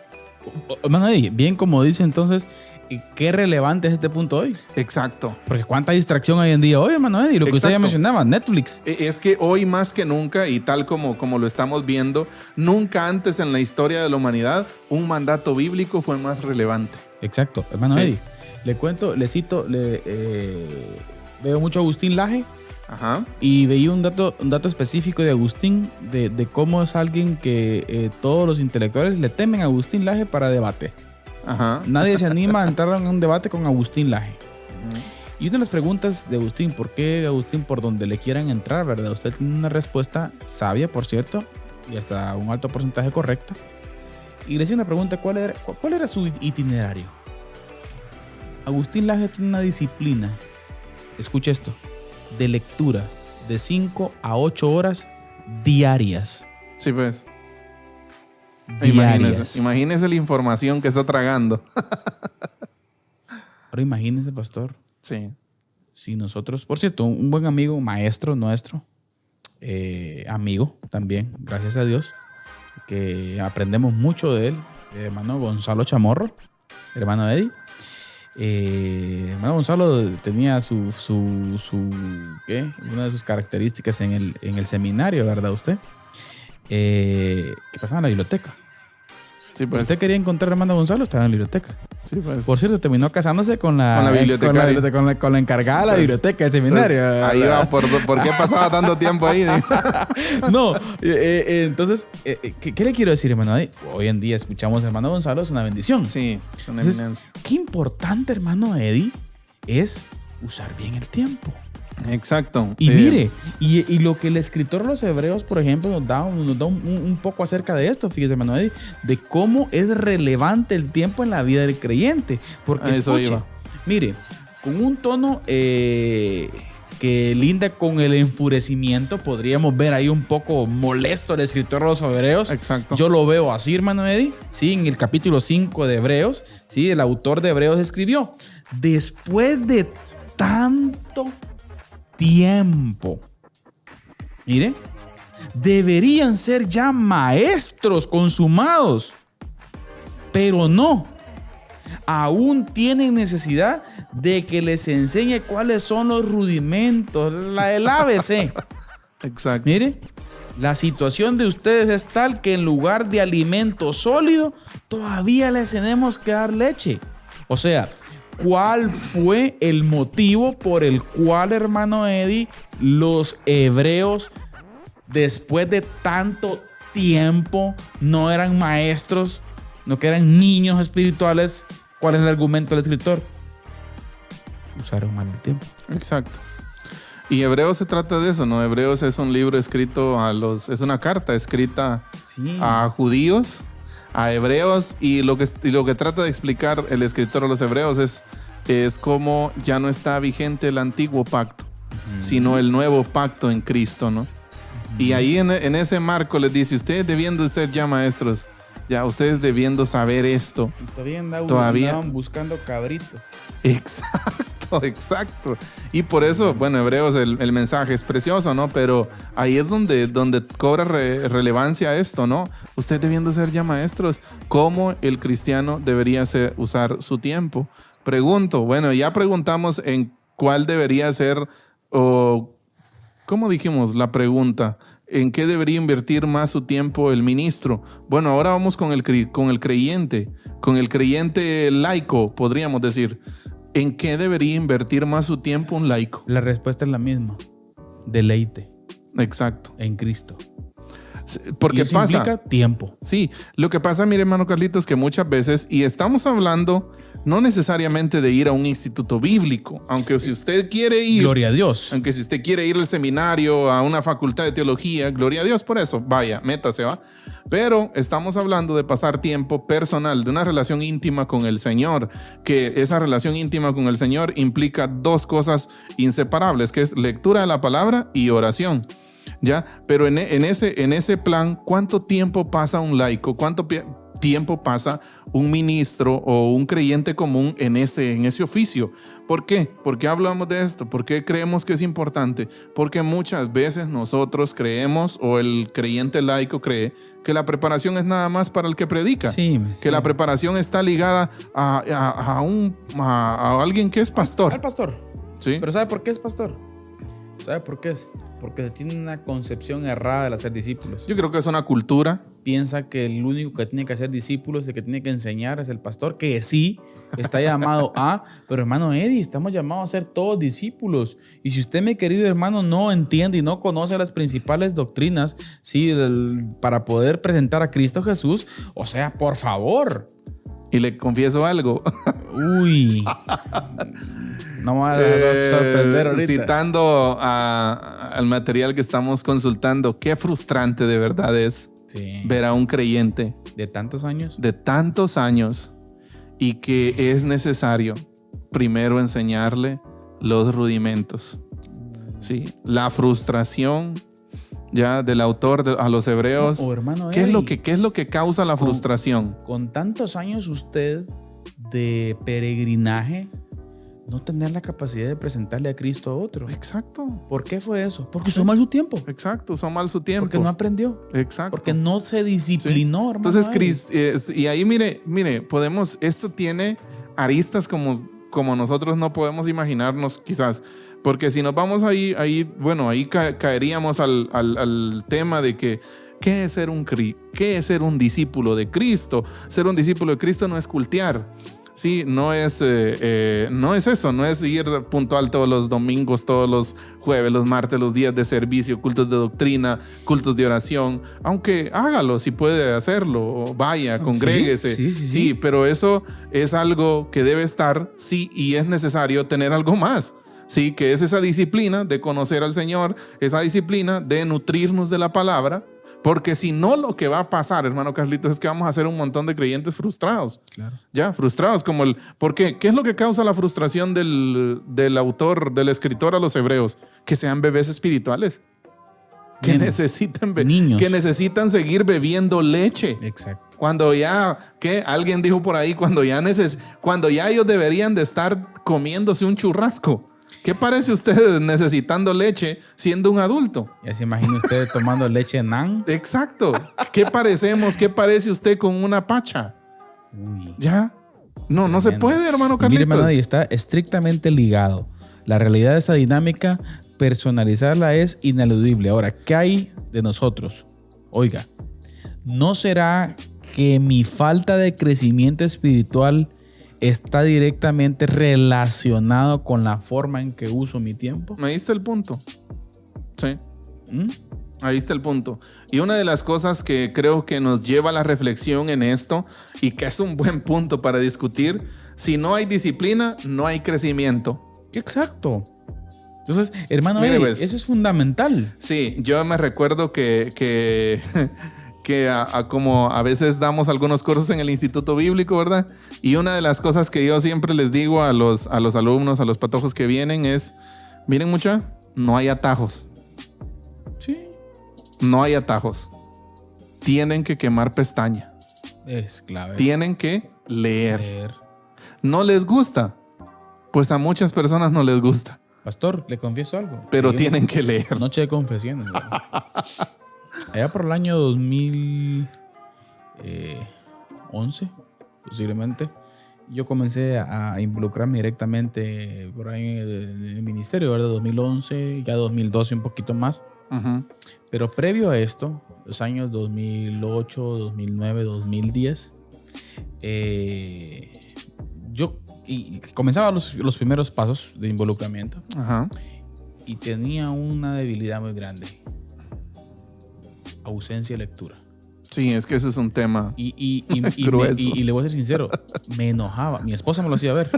Hermano Eddie, bien como dice entonces, qué relevante es este punto hoy. Exacto. Porque cuánta distracción hay en día hoy, hermano Eddie, lo que usted ya mencionaba, Netflix. Es que hoy más que nunca, y tal como lo estamos viendo, nunca antes en la historia de la humanidad un mandato bíblico fue más relevante. Exacto, hermano Eddie. Le cito, veo mucho a Agustín Laje. Ajá. Y veía un dato específico de Agustín, de cómo es alguien que todos los intelectuales le temen a Agustín Laje para debate. Ajá. Nadie se anima a entrar en un debate con Agustín Laje. Y una de las preguntas de Agustín, ¿por qué Agustín por donde le quieran entrar, verdad? Usted tiene una respuesta sabia, por cierto, y hasta un alto porcentaje correcta. Y le hacía una pregunta, ¿cuál era su itinerario? Agustín Laje tiene una disciplina, escucha esto, de lectura de 5 a 8 horas diarias. Sí, pues. Diarias. Imagínese la información que está tragando. Ahora imagínese, pastor. Sí. Si nosotros, por cierto, un buen amigo, maestro nuestro, amigo también, gracias a Dios, que aprendemos mucho de él, hermano Gonzalo Chamorro, hermano Eddie. Hermano Gonzalo tenía una de sus características en el seminario, ¿verdad usted? Que pasaba en la biblioteca. Sí, pues. ¿Usted quería encontrar a hermano Gonzalo? Estaba en la biblioteca. Sí, pues. Por cierto, terminó casándose con la bibliotecaria. Con la encargada de la biblioteca del seminario. Ahí va, ¿por qué pasaba tanto tiempo ahí? No, entonces, ¿qué le quiero decir, hermano? Hoy en día escuchamos a hermano Gonzalo, es una bendición. Sí, es una eminencia. Qué importante, hermano Eddie, es usar bien el tiempo. Exacto. Y mire, y lo que el escritor de los Hebreos, por ejemplo, nos da un poco acerca de esto, fíjese, hermano Eddie, de cómo es relevante el tiempo en la vida del creyente. Porque escuche, mire, con un tono que linda con el enfurecimiento, podríamos ver ahí un poco molesto el escritor de los Hebreos. Exacto. Yo lo veo así, hermano Eddie, sí, en el capítulo 5 de Hebreos, sí, el autor de Hebreos escribió: después de tanto tiempo. Mire, deberían ser ya maestros consumados, pero no. Aún tienen necesidad de que les enseñe cuáles son los rudimentos, el ABC. Exacto. Mire, la situación de ustedes es tal que en lugar de alimento sólido, todavía les tenemos que dar leche. O sea, ¿cuál fue el motivo por el cual, hermano Eddie, los hebreos, después de tanto tiempo, no eran maestros, no que eran niños espirituales? ¿Cuál es el argumento del escritor? Usaron mal el tiempo. Exacto. Y Hebreos se trata de eso, ¿no? Hebreos es un libro escrito es una carta escrita a judíos, a hebreos, y lo que trata de explicar el escritor a los hebreos es cómo ya no está vigente el antiguo pacto, sino el nuevo pacto en Cristo, ¿no? Y ahí en ese marco les dice, ustedes debiendo ser ya maestros, ya ustedes debiendo saber esto. Y todavía andaban buscando cabritos. Exacto. Y por eso, bueno, Hebreos, el mensaje es precioso, ¿no? Pero ahí es donde cobra relevancia esto, ¿no? Usted debiendo ser ya maestros, ¿cómo el cristiano debería usar su tiempo? Pregunto, bueno, ya preguntamos en cuál debería ser, o ¿cómo dijimos la pregunta? ¿En qué debería invertir más su tiempo el ministro? Bueno, ahora vamos con el creyente laico, podríamos decir. ¿En qué debería invertir más su tiempo un laico? La respuesta es la misma. Deleite. Exacto. En Cristo. Porque eso implica tiempo. Sí, lo que pasa, mire, hermano Carlitos, que muchas veces, y estamos hablando no necesariamente de ir a un instituto bíblico, aunque si usted quiere ir, gloria a Dios. Aunque si usted quiere ir al seminario, a una facultad de teología, gloria a Dios por eso, vaya, métase, va. Pero estamos hablando de pasar tiempo personal, de una relación íntima con el Señor, que esa relación íntima con el Señor implica dos cosas inseparables, que es lectura de la palabra y oración. ¿Ya? Pero en ese plan, ¿cuánto tiempo pasa un laico? ¿Cuánto tiempo pasa un ministro o un creyente común en ese oficio? ¿Por qué? ¿Por qué hablamos de esto? ¿Por qué creemos que es importante? Porque muchas veces nosotros creemos, o el creyente laico cree, que la preparación es nada más para el que predica. Sí, que la preparación está ligada a alguien que es pastor. Al pastor. Sí. Pero ¿sabe por qué es pastor? ¿Sabe por qué es? Porque se tiene una concepción errada de hacer discípulos. Yo creo que es una cultura. Piensa que el único que tiene que hacer discípulos, el que tiene que enseñar es el pastor, que sí, está llamado a, pero hermano Eddie, estamos llamados a ser todos discípulos. Y si usted, mi querido hermano, no entiende y no conoce las principales doctrinas, ¿sí? Para poder presentar a Cristo Jesús, o sea, por favor. Y le confieso algo. Uy. No me va a sorprender ahorita. Citando al material que estamos consultando, qué frustrante de verdad es ver a un creyente de tantos años y que es necesario primero enseñarle los rudimentos. Sí, la frustración ya del autor a los hebreos. Hermano ¿Qué es lo que causa la frustración? Con tantos años usted de peregrinaje, no tener la capacidad de presentarle a Cristo a otro. Exacto. ¿Por qué fue eso? Porque usó mal su tiempo. Exacto, usó mal su tiempo. Porque no aprendió. Exacto. Porque no se disciplinó, hermano. Entonces, y ahí mire, esto tiene aristas como nosotros no podemos imaginarnos quizás. Porque si nos vamos ahí caeríamos al tema de que ¿qué es ser un discípulo de Cristo? Ser un discípulo de Cristo no es cultear. Sí, no es eso, no es ir puntual todos los domingos, todos los jueves, los martes, los días de servicio, cultos de doctrina, cultos de oración, aunque hágalo si puede hacerlo, vaya, congréguese. Sí, pero eso es algo que debe estar, sí, y es necesario tener algo más. Sí, que es esa disciplina de conocer al Señor, esa disciplina de nutrirnos de la palabra, porque si no, lo que va a pasar, hermano Carlitos, es que vamos a hacer un montón de creyentes frustrados. Claro. Ya, frustrados ¿por qué? ¿Qué es lo que causa la frustración del autor, del escritor a los hebreos? Que sean bebés espirituales. Que necesitan seguir bebiendo leche. Exacto. Cuando ya, alguien dijo por ahí, cuando ya ellos deberían de estar comiéndose un churrasco. ¿Qué parece usted necesitando leche siendo un adulto? Ya se imagina usted tomando leche nan. Exacto. ¿Qué parecemos? ¿Qué parece usted con una pacha? Uy. ¿Ya? No se puede, hermano Carlitos. Mire, hermano, y está estrictamente ligado. La realidad de esa dinámica, personalizarla es ineludible. Ahora, ¿qué hay de nosotros? Oiga, ¿no será que mi falta de crecimiento espiritual está directamente relacionado con la forma en que uso mi tiempo? Ahí está el punto. Sí. ¿Mm? Ahí está el punto. Y una de las cosas que creo que nos lleva a la reflexión en esto y que es un buen punto para discutir, si no hay disciplina, no hay crecimiento. Exacto. Entonces, hermano, Mire, pues, eso es fundamental. Sí, yo me recuerdo que como a veces damos algunos cursos en el Instituto Bíblico, ¿verdad? Y una de las cosas que yo siempre les digo a los alumnos, a los patojos que vienen es, miren mucha, no hay atajos. Sí. No hay atajos. Tienen que quemar pestaña. Es clave. Tienen que leer. ¿No les gusta? Pues a muchas personas no les gusta. Pastor, le confieso algo. Pero tienen que leer. Noche de confesiones. Allá por el año 2011, posiblemente, yo comencé a involucrarme directamente por ahí en el ministerio, ¿verdad? 2011, ya 2012 un poquito más. Uh-huh. Pero previo a esto, los años 2008, 2009, 2010, yo comenzaba los primeros pasos de involucramiento. Uh-huh. Y tenía una debilidad muy grande: ausencia de lectura. Sí, es que ese es un tema Y le voy a ser sincero, me enojaba. Mi esposa me lo hacía ver.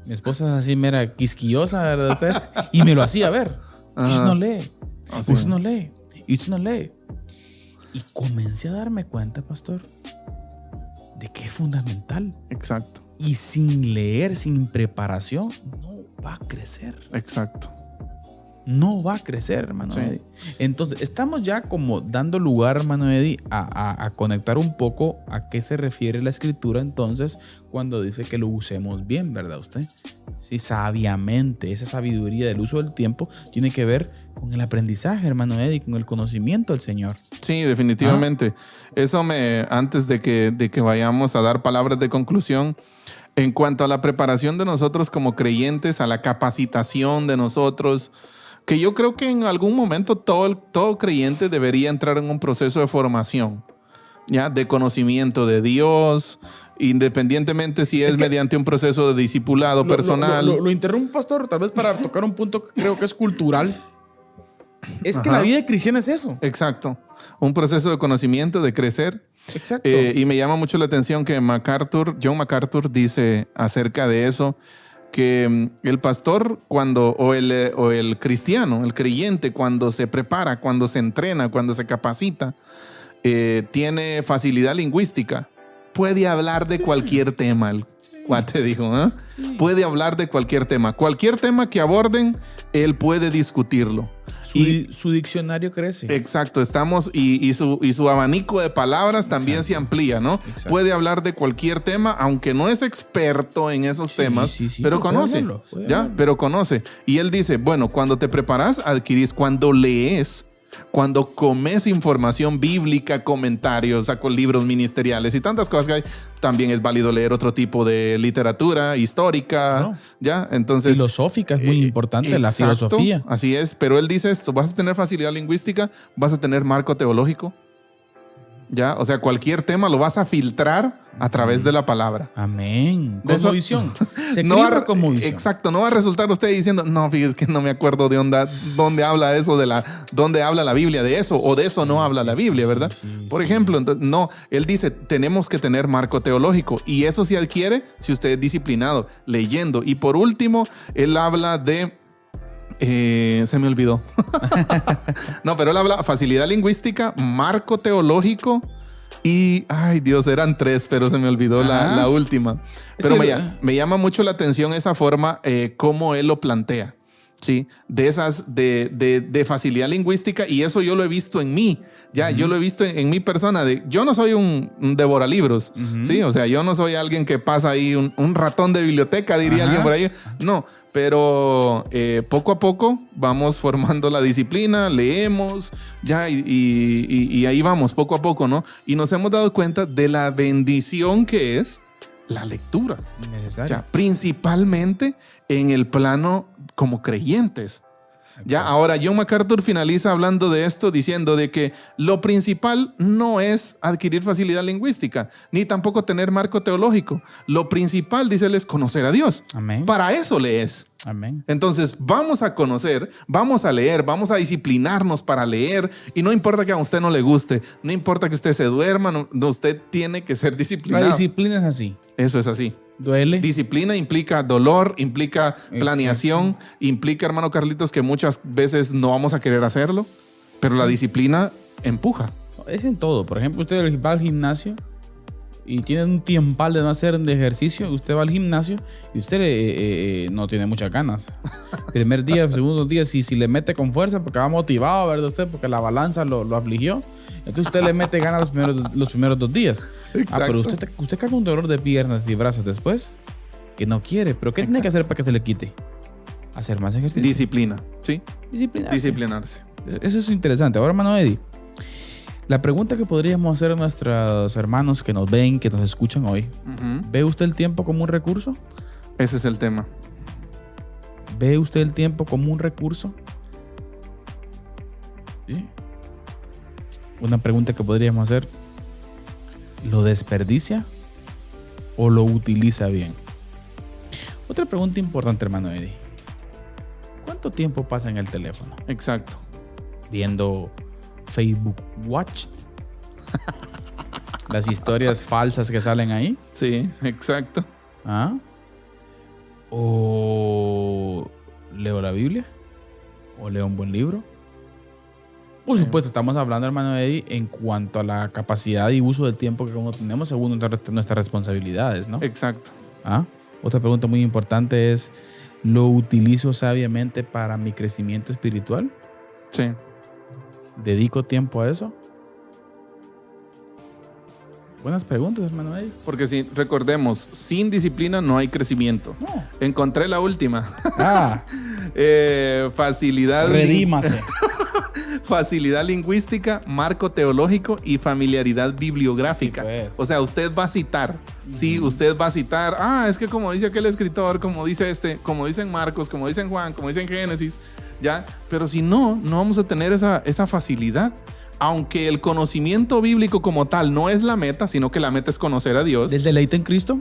Mi esposa es así mera quisquillosa, ¿verdad usted? Y me lo hacía ver. Y usted no lee. Así. Usted no lee. Y usted no lee. Y comencé a darme cuenta, pastor, de que es fundamental. Exacto. Y sin leer, sin preparación, no va a crecer. Exacto. No va a crecer, hermano Sí. Eddie. Entonces, estamos ya como dando lugar, hermano Eddie, a conectar un poco a qué se refiere la escritura entonces cuando dice que lo usemos bien, ¿verdad usted? Sí, sabiamente. Esa sabiduría del uso del tiempo tiene que ver con el aprendizaje, hermano Eddie, con el conocimiento del Señor. Sí, definitivamente. Eso antes de que vayamos a dar palabras de conclusión, en cuanto a la preparación de nosotros como creyentes, a la capacitación de nosotros, que yo creo que en algún momento todo creyente debería entrar en un proceso de formación, ¿ya? De conocimiento de Dios, independientemente si es mediante un proceso de discipulado personal. Lo interrumpo, pastor, tal vez para tocar un punto que creo que es cultural. Es que la vida cristiana es eso. Exacto. Un proceso de conocimiento, de crecer. Exacto. Y me llama mucho la atención que John MacArthur dice acerca de eso, que el pastor o el cristiano, el creyente, cuando se prepara, cuando se entrena, cuando se capacita, tiene facilidad lingüística. Puede hablar de cualquier tema, el cuate dijo, ¿eh? Sí. Puede hablar de cualquier tema. Cualquier tema que aborden, él puede discutirlo. Su diccionario crece. Exacto, y su abanico de palabras también se amplía, ¿no? Exacto. Puede hablar de cualquier tema, aunque no es experto en esos temas, pero conoce, ¿ya? Pero conoce. Y él dice, bueno, cuando te preparas, adquirís, cuando lees, cuando comes información bíblica, comentarios, saco libros ministeriales y tantas cosas que hay, también es válido leer otro tipo de literatura histórica, ¿no? ¿Ya? Entonces, filosófica es muy importante, la filosofía. Así es, pero él dice esto: vas a tener facilidad lingüística, vas a tener marco teológico, ¿ya? O sea, cualquier tema lo vas a filtrar a través de la palabra. Amén. Cosmovisión. Se escribe cosmovisión. Exacto. No va a resultar usted diciendo, no, fíjese que no me acuerdo de dónde habla eso, dónde habla la Biblia de eso, o de eso no habla la Biblia, ¿verdad? Por ejemplo, entonces, no, él dice, tenemos que tener marco teológico, y eso se adquiere si usted es disciplinado, leyendo. Y por último, él habla de... se me olvidó. No, pero él habla facilidad lingüística, marco teológico y, ay Dios, eran 3, pero se me olvidó la última. Pero me llama mucho la atención esa forma, cómo él lo plantea. Sí, de esas de facilidad lingüística, y eso yo lo he visto en mí, yo lo he visto en mi persona. Yo no soy un devoralibros, sí, o sea, yo no soy alguien que pasa ahí un ratón de biblioteca, diría alguien por ahí, no, pero poco a poco vamos formando la disciplina, leemos, y ahí vamos poco a poco, ¿no? Y nos hemos dado cuenta de la bendición que es la lectura. Necesario. Principalmente en el plano como creyentes. Ahora John MacArthur finaliza hablando de esto diciendo de que lo principal no es adquirir facilidad lingüística, ni tampoco tener marco teológico. Lo principal, dice él, es conocer a Dios. Amén. Para eso lees. Amén. Entonces vamos a conocer, vamos a leer, vamos a disciplinarnos para leer, y no importa que a usted no le guste, no importa que usted se duerma, no, usted tiene que ser disciplinado. La disciplina es así. Eso es así. Duele. Disciplina implica dolor, implica planeación, implica, hermano Carlitos, que muchas veces no vamos a querer hacerlo, pero la disciplina empuja. Es en todo. Por ejemplo, usted va al gimnasio y tiene un tiempal de no hacer de ejercicio. Usted va al gimnasio y usted no tiene muchas ganas. Primer día, segundo día, si le mete con fuerza porque va motivado, ¿verdad? Usted, porque la balanza lo afligió. Entonces usted le mete ganas los primeros 2 días. Exacto. Pero usted cae con un dolor de piernas y brazos después que no quiere. ¿Pero qué tiene que hacer para que se le quite? Hacer más ejercicio. Disciplina, ¿sí? Disciplinarse. Eso es interesante. Ahora, hermano Eddie, la pregunta que podríamos hacer a nuestros hermanos que nos ven, que nos escuchan hoy, ¿ve usted el tiempo como un recurso? Ese es el tema. ¿Ve usted el tiempo como un recurso? ¿Sí? Una pregunta que podríamos hacer: ¿lo desperdicia o lo utiliza bien? Otra pregunta importante, hermano Eddie: ¿cuánto tiempo pasa en el teléfono? Exacto. Viendo Facebook Watched, las historias falsas que salen ahí. Sí, exacto. ¿O leo la Biblia? ¿O leo un buen libro? Por supuesto, estamos hablando, hermano Eddie, en cuanto a la capacidad y uso del tiempo que uno tenemos según nuestras responsabilidades, ¿no? Exacto. Otra pregunta muy importante es: ¿lo utilizo sabiamente para mi crecimiento espiritual? Sí. ¿Dedico tiempo a eso? Buenas preguntas, hermano Eddie. Porque si recordemos, sin disciplina no hay crecimiento. No. Encontré la última. Facilidad. Redímase. Facilidad lingüística, marco teológico y familiaridad bibliográfica. Sí, pues. O sea, usted va a citar. Sí, usted va a citar. Es que como dice aquel escritor, como dice como dicen Marcos, como dicen Juan, como dicen Génesis, ya. Pero si no vamos a tener esa facilidad. Aunque el conocimiento bíblico como tal no es la meta, sino que la meta es conocer a Dios. ¿Del deleite en Cristo?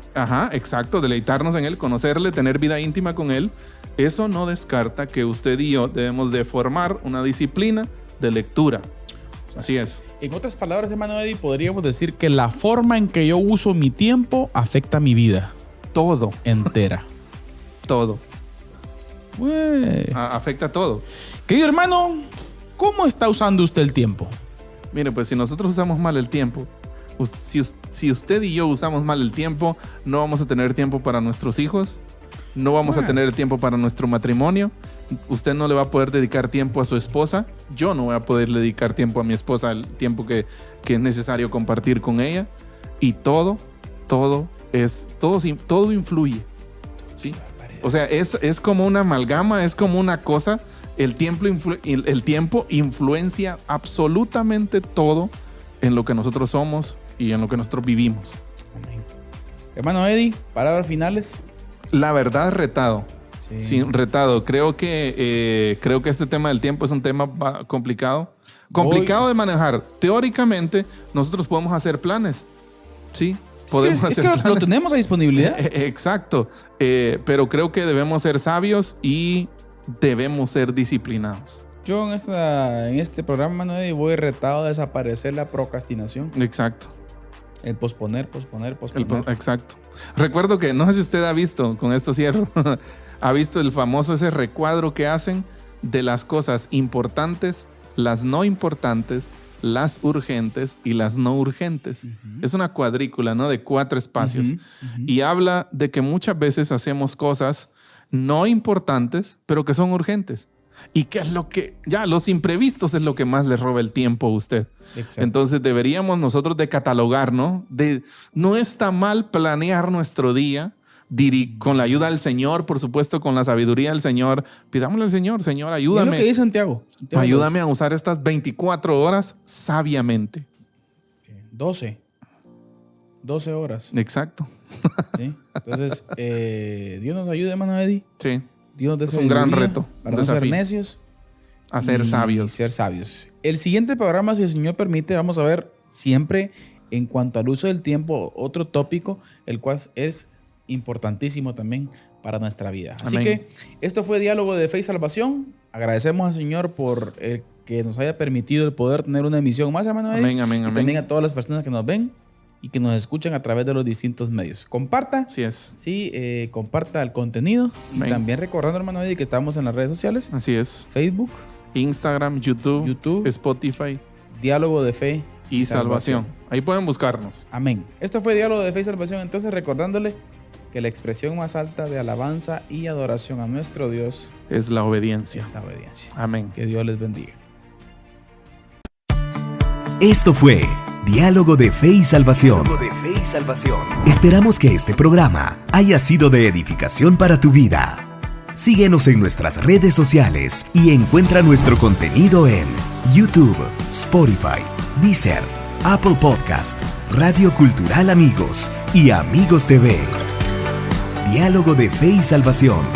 Exacto, deleitarnos en Él, conocerle, tener vida íntima con Él. Eso no descarta que usted y yo debemos de formar una disciplina de lectura. Así es. En otras palabras, hermano Eddie, podríamos decir que la forma en que yo uso mi tiempo afecta mi vida. Todo. Entera. Todo. Afecta todo. Querido hermano, ¿cómo está usando usted el tiempo? Mire, pues si nosotros usamos mal el tiempo, si usted y yo usamos mal el tiempo, no vamos a tener tiempo para nuestros hijos, no vamos a tener el tiempo para nuestro matrimonio, usted no le va a poder dedicar tiempo a su esposa, yo no voy a poder dedicar tiempo a mi esposa, el tiempo que es necesario compartir con ella, y todo influye, ¿sí? O sea, es como una amalgama, es como una cosa. El tiempo influencia absolutamente todo en lo que nosotros somos y en lo que nosotros vivimos. Amén. Hermano Eddie, palabras finales. La verdad, retado. Sí, retado. Creo que este tema del tiempo es un tema complicado. Complicado de manejar. Teóricamente, nosotros podemos hacer planes. Sí, podemos hacer planes. Lo tenemos a disponibilidad. Exacto. Pero creo que debemos ser sabios y debemos ser disciplinados. Yo en este programa, hermano Eddie, voy retado a desaparecer la procrastinación. Exacto. El posponer. Exacto. Recuerdo que, no sé si usted ha visto, con esto cierro, ha visto el famoso ese recuadro que hacen de las cosas importantes, las no importantes, las urgentes y las no urgentes. Es una cuadrícula, ¿no? De 4 espacios. Y habla de que muchas veces hacemos cosas no importantes, pero que son urgentes. ¿Y qué es lo que? Ya, los imprevistos es lo que más le roba el tiempo a usted. Exacto. Entonces deberíamos nosotros de catalogar, ¿no? No está mal planear nuestro día con la ayuda del Señor, por supuesto, con la sabiduría del Señor. Pidámosle al Señor, Señor, ayúdame. Es lo que dice Santiago. Ayúdame a usar estas 24 horas sabiamente. 12 horas. Exacto. ¿Sí? Entonces, Dios nos ayude, hermano Eddie. Sí. Dios es un gran reto. Para no ser necios. A ser sabios. Ser sabios. El siguiente programa, si el Señor permite, vamos a ver siempre en cuanto al uso del tiempo, otro tópico, el cual es importantísimo también para nuestra vida. Así que esto fue Diálogo de Fe y Salvación. Agradecemos al Señor por el que nos haya permitido el poder tener una emisión más, hermano Eddie. Amén. También a todas las personas que nos ven y que nos escuchan a través de los distintos medios. Comparta. Así es. Sí, comparta el contenido. Y también recordando, hermano Eddie, que estamos en las redes sociales. Así es. Facebook, Instagram, YouTube, Spotify. Diálogo de Fe y Salvación. Ahí pueden buscarnos. Amén. Esto fue Diálogo de Fe y Salvación. Entonces, recordándole que la expresión más alta de alabanza y adoración a nuestro Dios es la obediencia. Amén. Que Dios les bendiga. Esto fue Diálogo de Fe y Salvación. Esperamos que este programa haya sido de edificación para tu vida. Síguenos en nuestras redes sociales y encuentra nuestro contenido en YouTube, Spotify, Deezer, Apple Podcast, Radio Cultural Amigos y Amigos TV. Diálogo de Fe y Salvación.